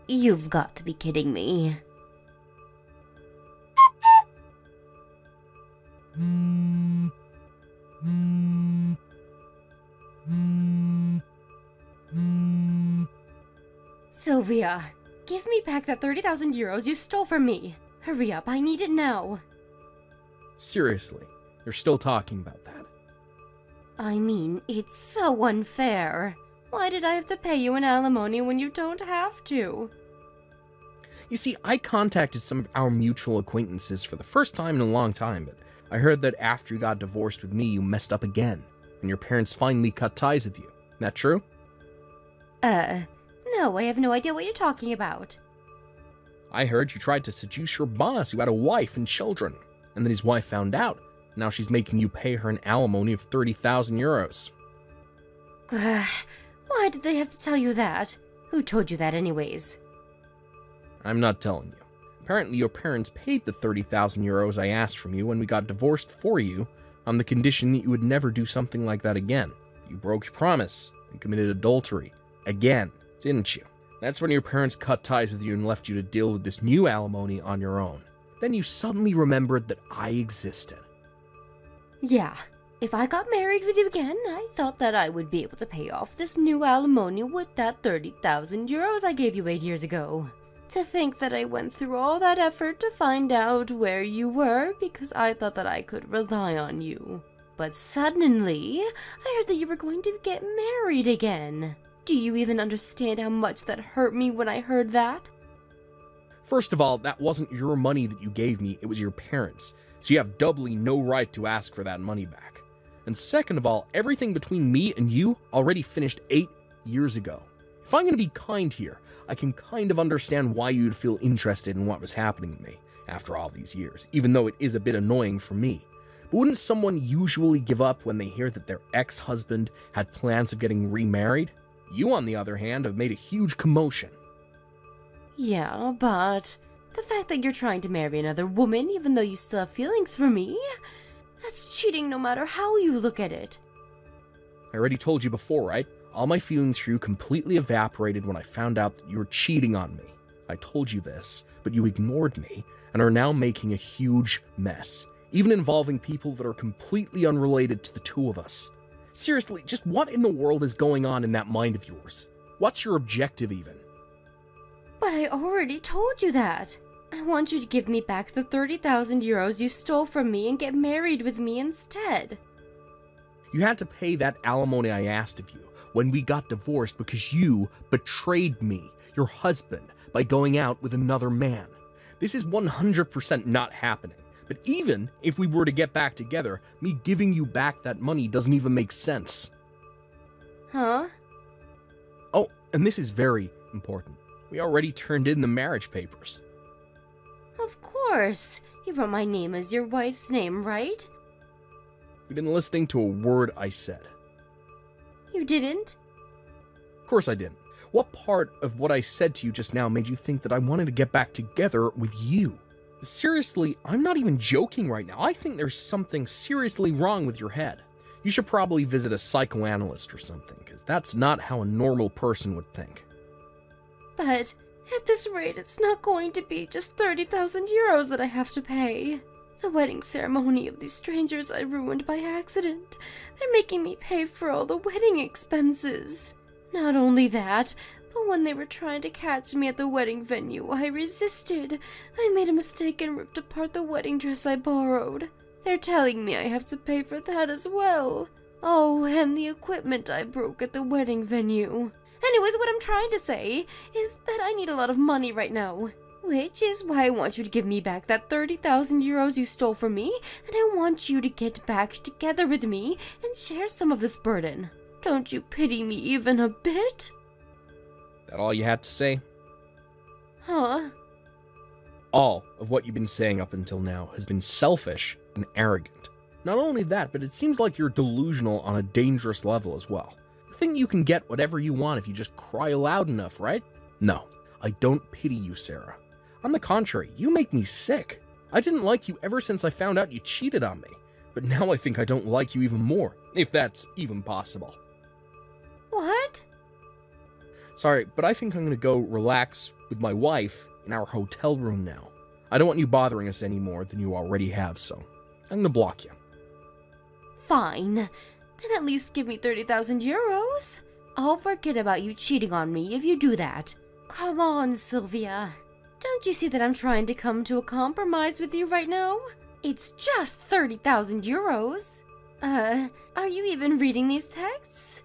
You've got to be kidding me. Sylvia, give me back that 30,000 euros you stole from me. Hurry up, I need it now. Seriously, you're still talking about that? I mean, it's so unfair. Why did I have to pay you an alimony when you don't have to? You see, I contacted some of our mutual acquaintances for the first time in a long time, but I heard that after you got divorced with me, you messed up again, and your parents finally cut ties with you. Isn't that true? No, I have no idea what you're talking about. I heard you tried to seduce your boss who had a wife and children, and then his wife found out. Now she's making you pay her an alimony of 30,000 euros. Why did they have to tell you that? Who told you that anyways? I'm not telling you. Apparently your parents paid the 30,000 euros I asked from you when we got divorced for you, on the condition that you would never do something like that again. You broke your promise and committed adultery. Again, didn't you? That's when your parents cut ties with you and left you to deal with this new alimony on your own. Then you suddenly remembered that I existed. Yeah, if I got married with you again, I thought that I would be able to pay off this new alimony with that 30,000 euros I gave you 8 years ago. To think that I went through all that effort to find out where you were because I thought that I could rely on you. But suddenly, I heard that you were going to get married again. Do you even understand how much that hurt me when I heard that? First of all, that wasn't your money that you gave me, it was your parents', so you have doubly no right to ask for that money back. And second of all, everything between me and you already finished 8 years ago. If I'm going to be kind here, I can kind of understand why you'd feel interested in what was happening to me after all these years, even though it is a bit annoying for me. But wouldn't someone usually give up when they hear that their ex-husband had plans of getting remarried? You, on the other hand, have made a huge commotion. Yeah, but the fact that you're trying to marry another woman even though you still have feelings for me, that's cheating no matter how you look at it. I already told you before, right? All my feelings for you completely evaporated when I found out that you were cheating on me. I told you this, but you ignored me and are now making a huge mess, even involving people that are completely unrelated to the two of us. Seriously, just what in the world is going on in that mind of yours? What's your objective even? But I already told you that. I want you to give me back the 30,000 euros you stole from me and get married with me instead. You had to pay that alimony I asked of you when we got divorced because you betrayed me, your husband, by going out with another man. This is 100% not happening. But even if we were to get back together, me giving you back that money doesn't even make sense. Huh? Oh, and this is very important. We already turned in the marriage papers. Of course. You wrote my name as your wife's name, right? You've been listening to a word I said. You didn't? Of course I didn't. What part of what I said to you just now made you think that I wanted to get back together with you? Seriously, I'm not even joking right now. I think there's something seriously wrong with your head. You should probably visit a psychoanalyst or something, because that's not how a normal person would think. But at this rate, it's not going to be just 30,000 euros that I have to pay. The wedding ceremony of these strangers I ruined by accident. They're making me pay for all the wedding expenses. Not only that, but when they were trying to catch me at the wedding venue, I resisted. I made a mistake and ripped apart the wedding dress I borrowed. They're telling me I have to pay for that as well. Oh, and the equipment I broke at the wedding venue. Anyways, what I'm trying to say is that I need a lot of money right now. Which is why I want you to give me back that 30,000 euros you stole from me, and I want you to get back together with me and share some of this burden. Don't you pity me even a bit? That all you had to say? Huh? All of what you've been saying up until now has been selfish and arrogant. Not only that, but it seems like you're delusional on a dangerous level as well. You think you can get whatever you want if you just cry loud enough, right? No, I don't pity you, Sarah. On the contrary, you make me sick. I didn't like you ever since I found out you cheated on me. But now I think I don't like you even more, if that's even possible. What? Sorry, but I think I'm gonna go relax with my wife in our hotel room now. I don't want you bothering us any more than you already have, so I'm gonna block you. Fine. Then at least give me 30,000 euros. I'll forget about you cheating on me if you do that. Come on, Sylvia. Don't you see that I'm trying to come to a compromise with you right now? It's just 30,000 euros. Are you even reading these texts?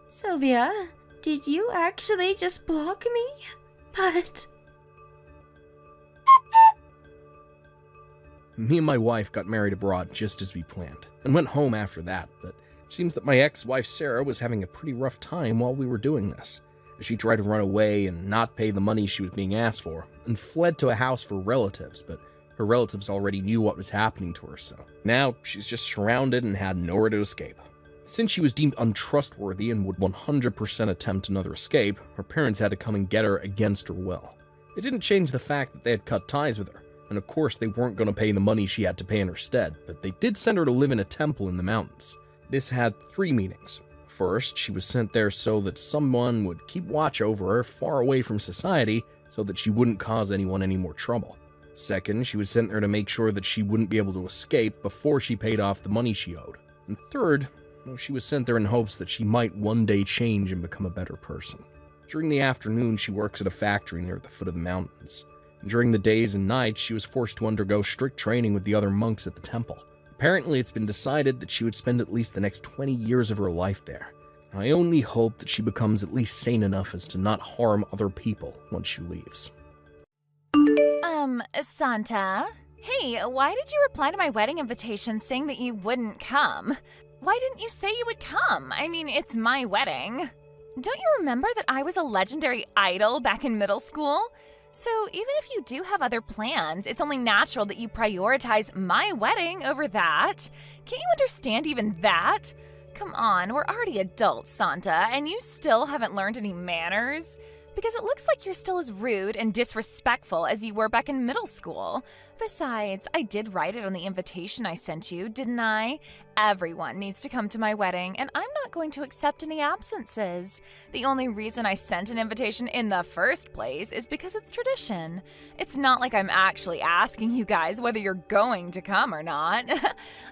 Sylvia, did you actually just block me? But... Me and my wife got married abroad just as we planned, and went home after that, but it seems that my ex-wife Sarah was having a pretty rough time while we were doing this. She tried to run away and not pay the money she was being asked for, and fled to a house for relatives, but her relatives already knew what was happening to her, so now she's just surrounded and had nowhere to escape. Since she was deemed untrustworthy and would 100% attempt another escape, her parents had to come and get her against her will. It didn't change the fact that they had cut ties with her, and of course they weren't going to pay the money she had to pay in her stead, but they did send her to live in a temple in the mountains. This had 3 meanings. First, she was sent there so that someone would keep watch over her far away from society so that she wouldn't cause anyone any more trouble. Second, she was sent there to make sure that she wouldn't be able to escape before she paid off the money she owed. And third, well, she was sent there in hopes that she might one day change and become a better person. During the afternoon, she works at a factory near the foot of the mountains. And during the days and nights, she was forced to undergo strict training with the other monks at the temple. Apparently, it's been decided that she would spend at least the next 20 years of her life there. I only hope that she becomes at least sane enough as to not harm other people once she leaves. Santa? Hey, why did you reply to my wedding invitation saying that you wouldn't come? Why didn't you say you would come? I mean, it's my wedding. Don't you remember that I was a legendary idol back in middle school? So even if you do have other plans, it's only natural that you prioritize my wedding over that. Can't you understand even that? Come on, we're already adults, Santa, and you still haven't learned any manners? because it looks like you're still as rude and disrespectful as you were back in middle school. Besides, I did write it on the invitation I sent you, didn't I? Everyone needs to come to my wedding, and I'm not going to accept any absences. The only reason I sent an invitation in the first place is because it's tradition. It's not like I'm actually asking you guys whether you're going to come or not.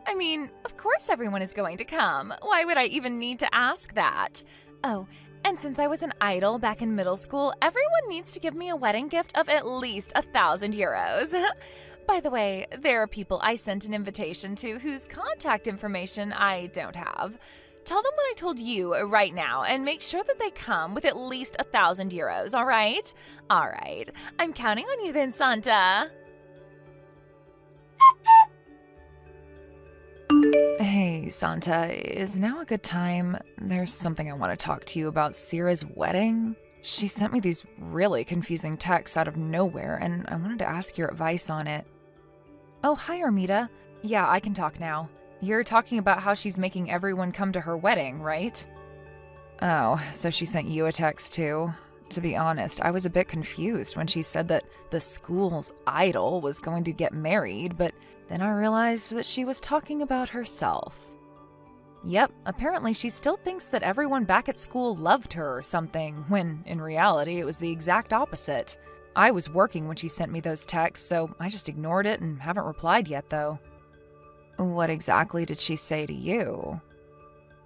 I mean, of course everyone is going to come. Why would I even need to ask that? Oh, and since I was an idol back in middle school, everyone needs to give me a wedding gift of at least 1,000 euros. By the way, there are people I sent an invitation to whose contact information I don't have. Tell them what I told you right now and make sure that they come with at least 1,000 euros, all right? All right. I'm counting on you then, Santa. Hey, Santa, is now a good time? There's something I want to talk to you about Sierra's wedding. She sent me these really confusing texts out of nowhere, and I wanted to ask your advice on it. Oh, hi, Armida. Yeah, I can talk now. You're talking about how she's making everyone come to her wedding, right? Oh, so she sent you a text too? To be honest, I was a bit confused when she said that the school's idol was going to get married, but then I realized that she was talking about herself. Yep, apparently she still thinks that everyone back at school loved her or something, when in reality it was the exact opposite. I was working when she sent me those texts, so I just ignored it and haven't replied yet, though. What exactly did she say to you?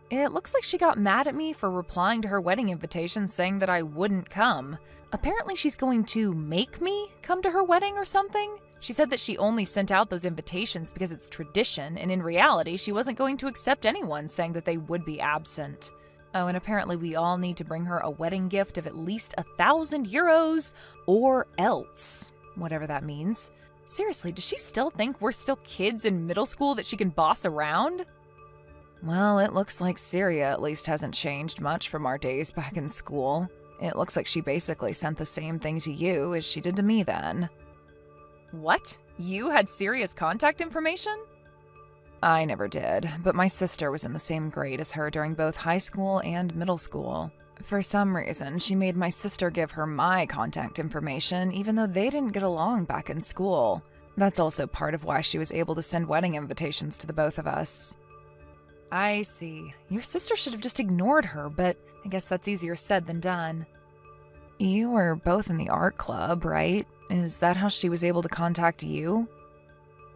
It looks like she got mad at me for replying to her wedding invitation saying that I wouldn't come. Apparently she's going to make me come to her wedding or something. She said that she only sent out those invitations because it's tradition, and in reality she wasn't going to accept anyone saying that they would be absent. Oh, and apparently we all need to bring her a wedding gift of at least 1,000 euros, or else, whatever that means. Seriously, does she still think we're still kids in middle school that she can boss around? Well, it looks like Syria at least hasn't changed much from our days back in school. It looks like she basically sent the same thing to you as she did to me then. What? You had Syria's contact information? I never did, but my sister was in the same grade as her during both high school and middle school. For some reason, she made my sister give her my contact information, even though they didn't get along back in school. That's also part of why she was able to send wedding invitations to the both of us. I see. Your sister should have just ignored her, but I guess that's easier said than done. You were both in the art club, right? Is that how she was able to contact you?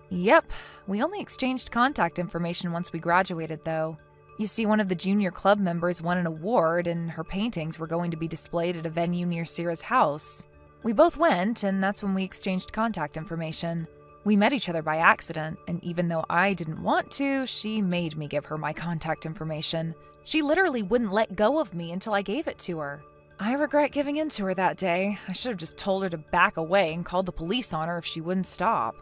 Yep. We only exchanged contact information once we graduated, though. You see, one of the junior club members won an award, and her paintings were going to be displayed at a venue near Sierra's house. We both went, and that's when we exchanged contact information. We met each other by accident, and even though I didn't want to, she made me give her my contact information. She literally wouldn't let go of me until I gave it to her. I regret giving in to her that day. I should have just told her to back away and called the police on her if she wouldn't stop.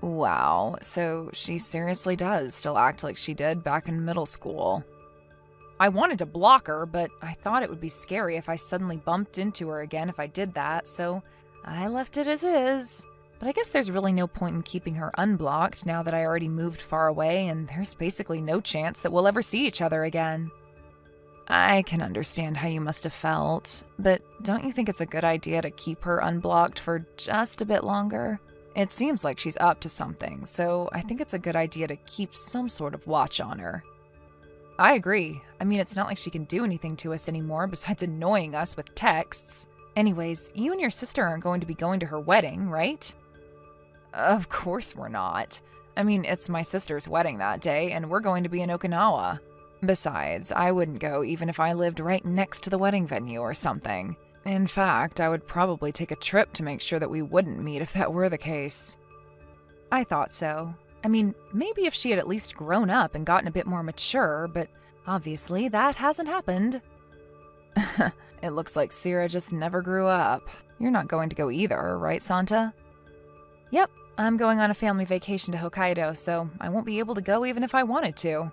Wow, so she seriously does still act like she did back in middle school. I wanted to block her, but I thought it would be scary if I suddenly bumped into her again if I did that, so I left it as is. But I guess there's really no point in keeping her unblocked now that I already moved far away and there's basically no chance that we'll ever see each other again. I can understand how you must have felt, but don't you think it's a good idea to keep her unblocked for just a bit longer? It seems like she's up to something, so I think it's a good idea to keep some sort of watch on her. I agree. I mean, it's not like she can do anything to us anymore besides annoying us with texts. Anyways, you and your sister aren't going to be going to her wedding, right? Of course we're not. I mean, it's my sister's wedding that day, and we're going to be in Okinawa. Besides, I wouldn't go even if I lived right next to the wedding venue or something. In fact, I would probably take a trip to make sure that we wouldn't meet if that were the case. I thought so. I mean, maybe if she had at least grown up and gotten a bit more mature, but obviously that hasn't happened. It looks like Sierra just never grew up. You're not going to go either, right, Santa? Yep, I'm going on a family vacation to Hokkaido, so I won't be able to go even if I wanted to.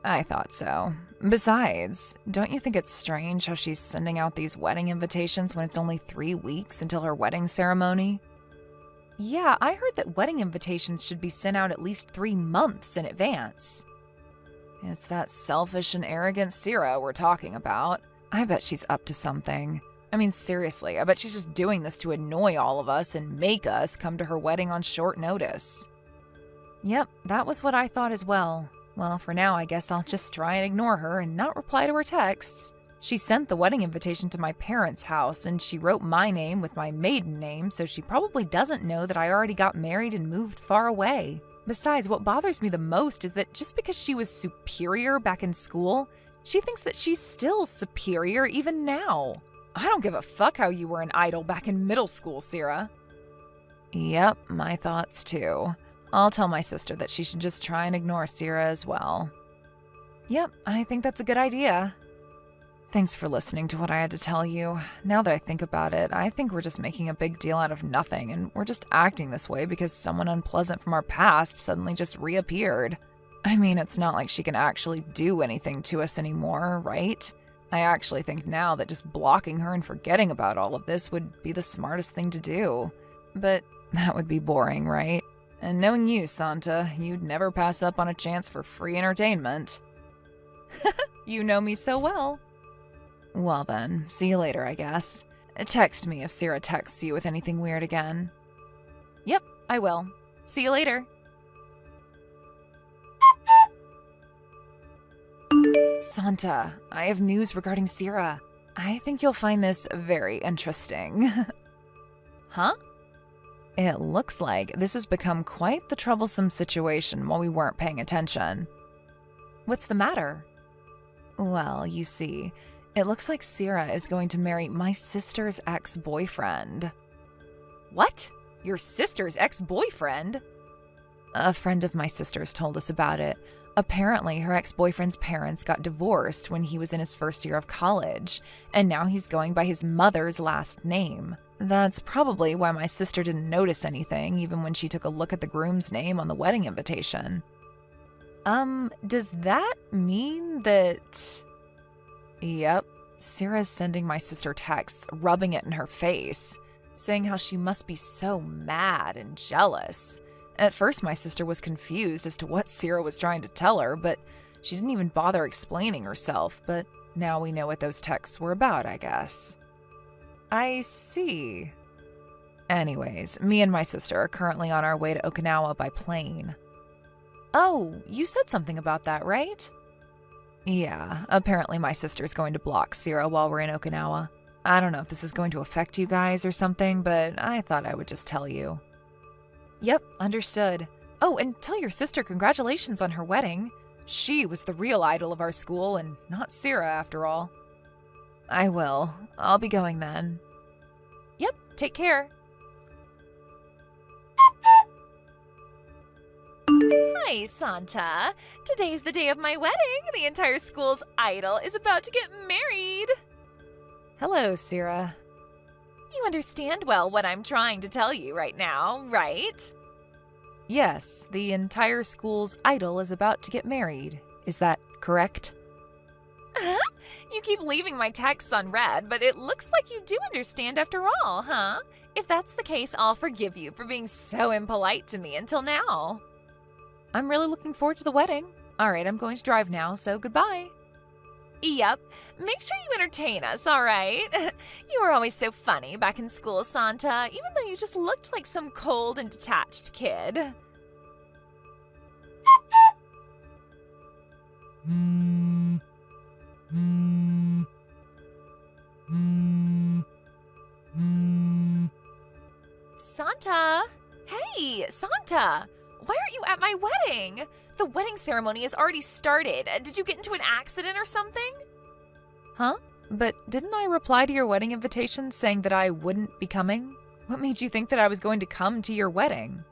I thought so. Besides, don't you think it's strange how she's sending out these wedding invitations when it's only 3 weeks until her wedding ceremony? Yeah, I heard that wedding invitations should be sent out at least 3 months in advance. It's that selfish and arrogant Sierra we're talking about. I bet she's up to something. I mean, seriously, I bet she's just doing this to annoy all of us and make us come to her wedding on short notice. Yep, that was what I thought as well. Well, for now, I guess I'll just try and ignore her and not reply to her texts. She sent the wedding invitation to my parents' house, and she wrote my name with my maiden name, so she probably doesn't know that I already got married and moved far away. Besides, what bothers me the most is that just because she was superior back in school, she thinks that she's still superior even now. I don't give a fuck how you were an idol back in middle school, Sierra. Yep, my thoughts too. I'll tell my sister that she should just try and ignore Sierra as well. Yep, I think that's a good idea. Thanks for listening to what I had to tell you. Now that I think about it, I think we're just making a big deal out of nothing, and we're just acting this way because someone unpleasant from our past suddenly just reappeared. I mean, it's not like she can actually do anything to us anymore, right? I actually think now that just blocking her and forgetting about all of this would be the smartest thing to do. But that would be boring, right? And knowing you, Santa, you'd never pass up on a chance for free entertainment. You know me so well. Well then, see you later, I guess. Text me if Sierra texts you with anything weird again. Yep, I will. See you later. Santa, I have news regarding Sierra. I think you'll find this very interesting. Huh? It looks like this has become quite the troublesome situation while we weren't paying attention. What's the matter? Well, you see, it looks like Sierra is going to marry my sister's ex-boyfriend. What? Your sister's ex-boyfriend? A friend of my sister's told us about it. Apparently, her ex-boyfriend's parents got divorced when he was in his first year of college, and now he's going by his mother's last name. That's probably why my sister didn't notice anything, even when she took a look at the groom's name on the wedding invitation. Does that mean that... Yep, Sierra's sending my sister texts, rubbing it in her face, saying how she must be so mad and jealous. At first, my sister was confused as to what Sierra was trying to tell her, but she didn't even bother explaining herself, but now we know what those texts were about, I guess. I see. Anyways, me and my sister are currently on our way to Okinawa by plane. Oh, you said something about that, right? Yeah, apparently my sister's going to block Sierra while we're in Okinawa. I don't know if this is going to affect you guys or something, but I thought I would just tell you. Yep, understood. Oh, and tell your sister congratulations on her wedding. She was the real idol of our school and not Sierra after all. I will. I'll be going then. Yep, take care. Hi, Santa. Today's the day of my wedding. The entire school's idol is about to get married. Hello, Sierra. You understand well what I'm trying to tell you right now, right? Yes, the entire school's idol is about to get married. Is that correct? You keep leaving my texts unread, but it looks like you do understand after all, huh? If that's the case, I'll forgive you for being so impolite to me until now. I'm really looking forward to the wedding. All right, I'm going to drive now, so goodbye. Yep, make sure you entertain us, all right? You were always so funny back in school, Santa, even though you just looked like some cold and detached kid. Santa! Hey, Santa! Why aren't you at my wedding? The wedding ceremony has already started. Did you get into an accident or something? Huh? But didn't I reply to your wedding invitation saying that I wouldn't be coming? What made you think that I was going to come to your wedding?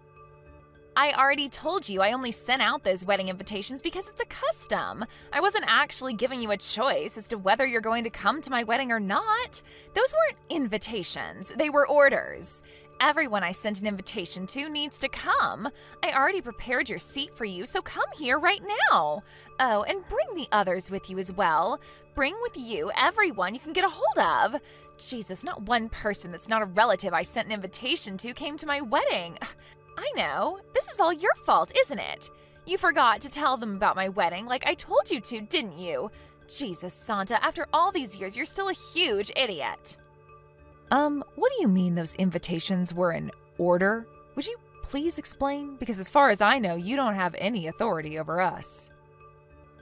I already told you I only sent out those wedding invitations because it's a custom. I wasn't actually giving you a choice as to whether you're going to come to my wedding or not. Those weren't invitations, they were orders. Everyone I sent an invitation to needs to come. I already prepared your seat for you, so come here right now. Oh, and bring the others with you as well. Bring with you everyone you can get a hold of. Jesus, not one person that's not a relative I sent an invitation to came to my wedding. I know. This is all your fault, isn't it? You forgot to tell them about my wedding like I told you to, didn't you? Jesus, Santa, after all these years, you're still a huge idiot. What do you mean those invitations were in order? Would you please explain? Because as far as I know, you don't have any authority over us.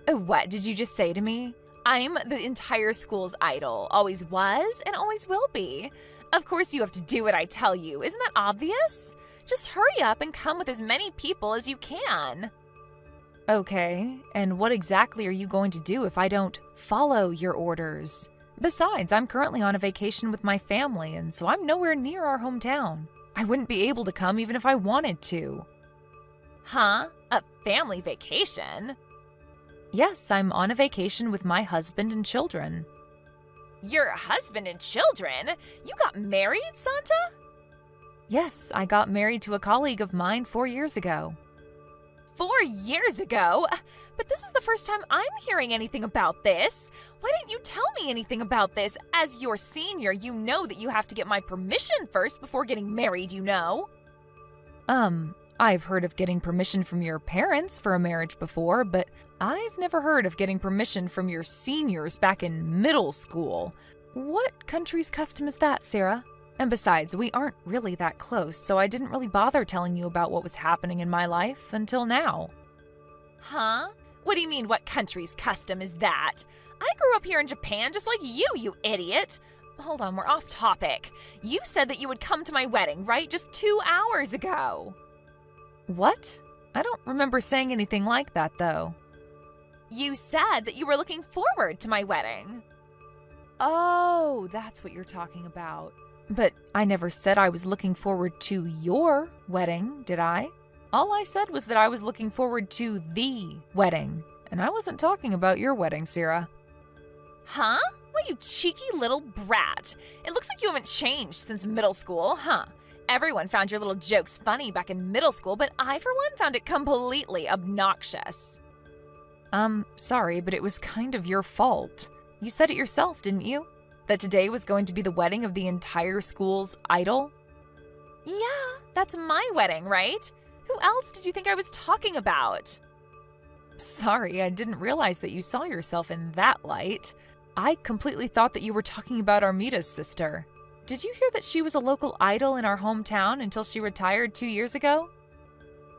What did you just say to me? I'm the entire school's idol. Always was and always will be. Of course you have to do what I tell you. Isn't that obvious? Just hurry up and come with as many people as you can. Okay, and what exactly are you going to do if I don't follow your orders? Besides, I'm currently on a vacation with my family, and so I'm nowhere near our hometown. I wouldn't be able to come even if I wanted to. Huh? A family vacation? Yes, I'm on a vacation with my husband and children. Your husband and children? You got married, Santa? Yes, I got married to a colleague of mine 4 years ago. 4 years ago? But this is the first time I'm hearing anything about this. Why didn't you tell me anything about this? As your senior, you know that you have to get my permission first before getting married, you know. I've heard of getting permission from your parents for a marriage before, but I've never heard of getting permission from your seniors back in middle school. What country's custom is that, Sarah? And besides, we aren't really that close, so I didn't really bother telling you about what was happening in my life until now. Huh? What do you mean, what country's custom is that? I grew up here in Japan just like you idiot. Hold on, we're off topic. You said that you would come to my wedding, right? Just 2 hours ago. What? I don't remember saying anything like that, though. You said that you were looking forward to my wedding. Oh, that's what you're talking about. But I never said I was looking forward to your wedding, did I? All I said was that I was looking forward to the wedding, and I wasn't talking about your wedding, Sarah. Huh? What, you cheeky little brat. It looks like you haven't changed since middle school, huh? Everyone found your little jokes funny back in middle school, but I, for one, found it completely obnoxious. Sorry, but it was kind of your fault. You said it yourself, didn't you? That today was going to be the wedding of the entire school's idol? Yeah, that's my wedding, right? Who else did you think I was talking about? Sorry, I didn't realize that you saw yourself in that light. I completely thought that you were talking about Armita's sister. Did you hear that she was a local idol in our hometown until she retired 2 years ago?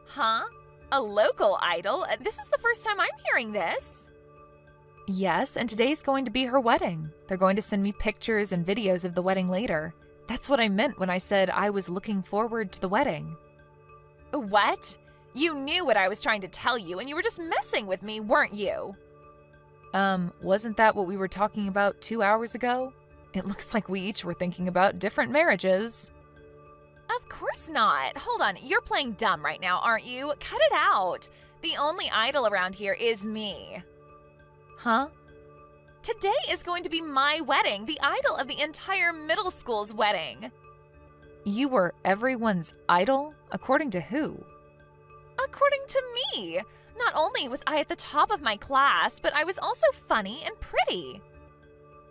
Huh? A local idol? This is the first time I'm hearing this. Yes, and today's going to be her wedding. They're going to send me pictures and videos of the wedding later. That's what I meant when I said I was looking forward to the wedding. What? You knew what I was trying to tell you, and you were just messing with me, weren't you? Wasn't that what we were talking about 2 hours ago? It looks like we each were thinking about different marriages. Of course not. Hold on, you're playing dumb right now, aren't you? Cut it out. The only idol around here is me. Huh? Today is going to be my wedding, the idol of the entire middle school's wedding. You were everyone's idol? According to who? According to me. Not only was I at the top of my class, but I was also funny and pretty.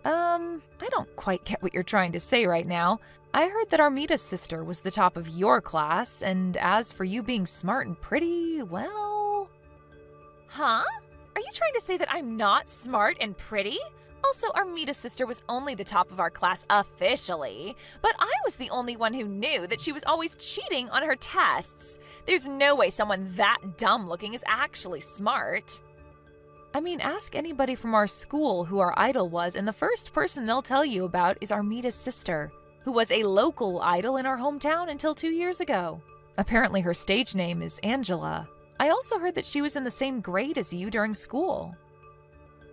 I don't quite get what you're trying to say right now. I heard that Armita's sister was the top of your class, and as for you being smart and pretty, well... Huh? Are you trying to say that I'm not smart and pretty? Also, Armita's sister was only the top of our class officially, but I was the only one who knew that she was always cheating on her tests. There's no way someone that dumb looking is actually smart. I mean, ask anybody from our school who our idol was, and the first person they'll tell you about is Armita's sister, who was a local idol in our hometown until 2 years ago. Apparently her stage name is Angela. I also heard that she was in the same grade as you during school.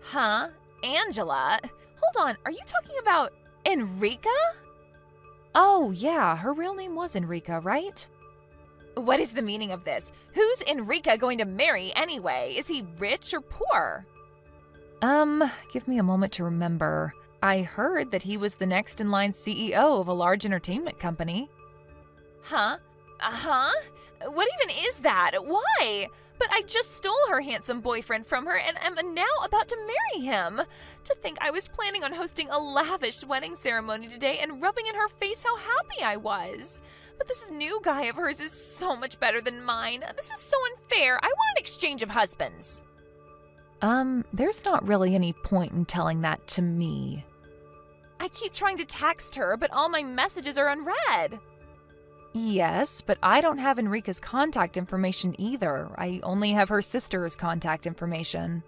Huh? Angela? Hold on, are you talking about Enrica? Oh, yeah, her real name was Enrica, right? What is the meaning of this? Who's Enrica going to marry anyway? Is he rich or poor? Give me a moment to remember. I heard that he was the next in line CEO of a large entertainment company. Huh? Uh-huh? What even is that? Why? But I just stole her handsome boyfriend from her and am now about to marry him. To think I was planning on hosting a lavish wedding ceremony today and rubbing in her face how happy I was. But this new guy of hers is so much better than mine. This is so unfair. I want an exchange of husbands. There's not really any point in telling that to me. I keep trying to text her, but all my messages are unread. Yes, but I don't have Enrica's contact information either. I only have her sister's contact information.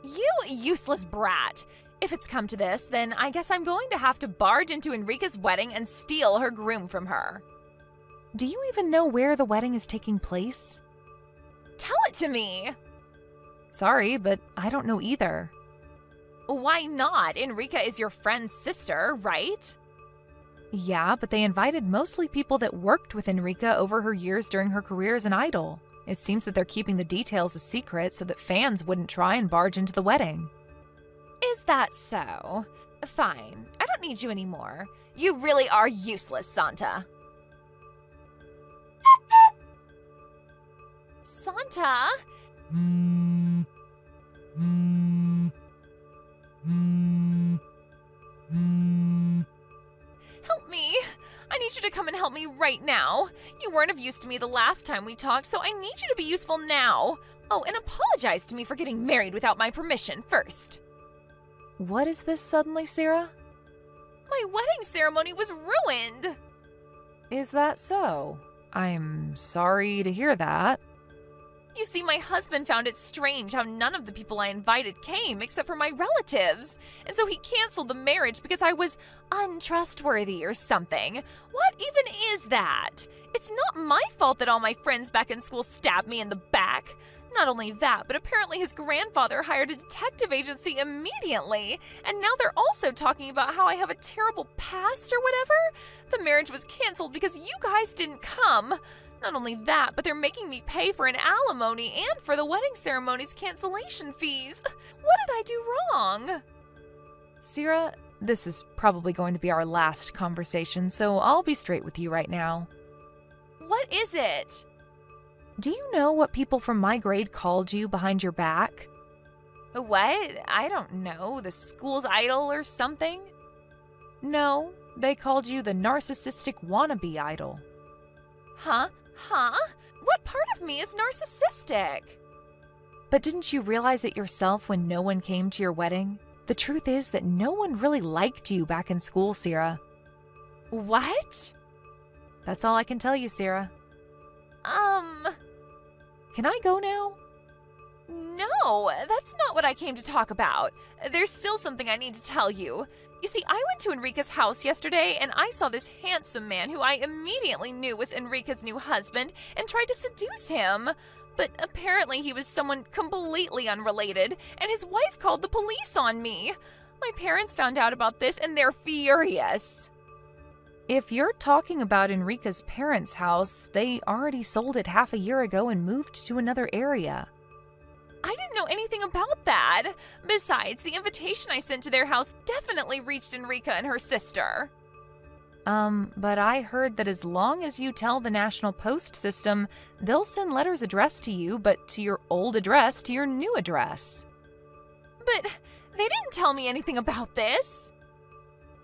You useless brat! If it's come to this, then I guess I'm going to have to barge into Enrica's wedding and steal her groom from her. Do you even know where the wedding is taking place? Tell it to me! Sorry, but I don't know either. Why not? Enrica is your friend's sister, right? Yeah, but they invited mostly people that worked with Enrica over her years during her career as an idol. It seems that they're keeping the details a secret so that fans wouldn't try and barge into the wedding. Is that so? Fine. I don't need you anymore. You really are useless, Santa. Santa? Help me. I need you to come and help me right now. You weren't of use to me the last time we talked, so I need you to be useful now. Oh, and apologize to me for getting married without my permission first. What is this suddenly, Sarah? My wedding ceremony was ruined. Is that so? I'm sorry to hear that. You see, my husband found it strange how none of the people I invited came except for my relatives. And so he canceled the marriage because I was untrustworthy or something. What even is that? It's not my fault that all my friends back in school stabbed me in the back. Not only that, but apparently his grandfather hired a detective agency immediately. And now they're also talking about how I have a terrible past or whatever. The marriage was canceled because you guys didn't come. Not only that, but they're making me pay for an alimony and for the wedding ceremony's cancellation fees. What did I do wrong? Sarah, this is probably going to be our last conversation, so I'll be straight with you right now. What is it? Do you know what people from my grade called you behind your back? What? I don't know. The school's idol or something? No, they called you the narcissistic wannabe idol. Huh? What part of me is narcissistic? But didn't you realize it yourself when no one came to your wedding? The truth is that no one really liked you back in school, Sarah. What? That's all I can tell you, Sarah. Can I go now? No, that's not what I came to talk about. There's still something I need to tell you. You see, I went to Enrica's house yesterday and I saw this handsome man who I immediately knew was Enrica's new husband and tried to seduce him. But apparently he was someone completely unrelated and his wife called the police on me. My parents found out about this and they're furious. If you're talking about Enrica's parents' house, they already sold it half a year ago and moved to another area. I didn't know anything about that. Besides, the invitation I sent to their house definitely reached Enrica and her sister. But I heard that as long as you tell the National Post system, they'll send letters addressed to you, but to your old address to your new address. But they didn't tell me anything about this.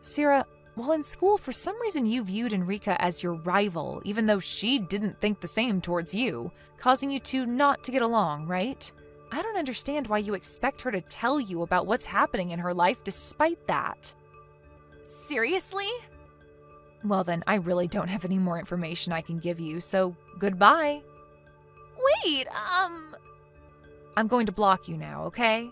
Sarah, while in school, for some reason you viewed Enrica as your rival, even though she didn't think the same towards you, causing you two not to get along, right? I don't understand why you expect her to tell you about what's happening in her life despite that. Seriously? Well then, I really don't have any more information I can give you, so goodbye. Wait, I'm going to block you now, okay?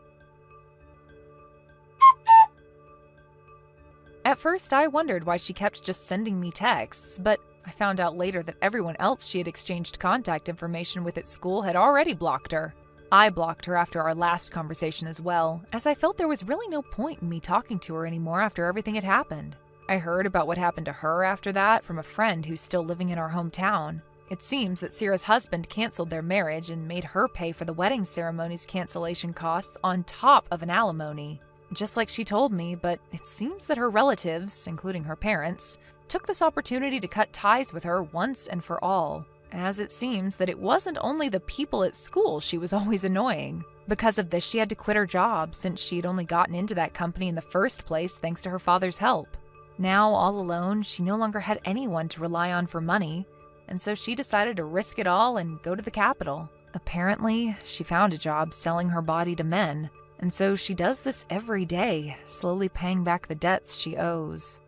At first, I wondered why she kept just sending me texts, but I found out later that everyone else she had exchanged contact information with at school had already blocked her. I blocked her after our last conversation as well, as I felt there was really no point in me talking to her anymore after everything had happened. I heard about what happened to her after that from a friend who's still living in our hometown. It seems that Sarah's husband canceled their marriage and made her pay for the wedding ceremony's cancellation costs on top of an alimony. Just like she told me, but it seems that her relatives, including her parents, took this opportunity to cut ties with her once and for all, as it seems that it wasn't only the people at school she was always annoying. Because of this, she had to quit her job since she'd only gotten into that company in the first place thanks to her father's help. Now, all alone, she no longer had anyone to rely on for money, and so she decided to risk it all and go to the capital. Apparently, she found a job selling her body to men, And so she does this every day, slowly paying back the debts she owes.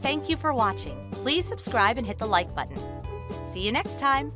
Thank you for watching. Please subscribe and hit the like button. See you next time.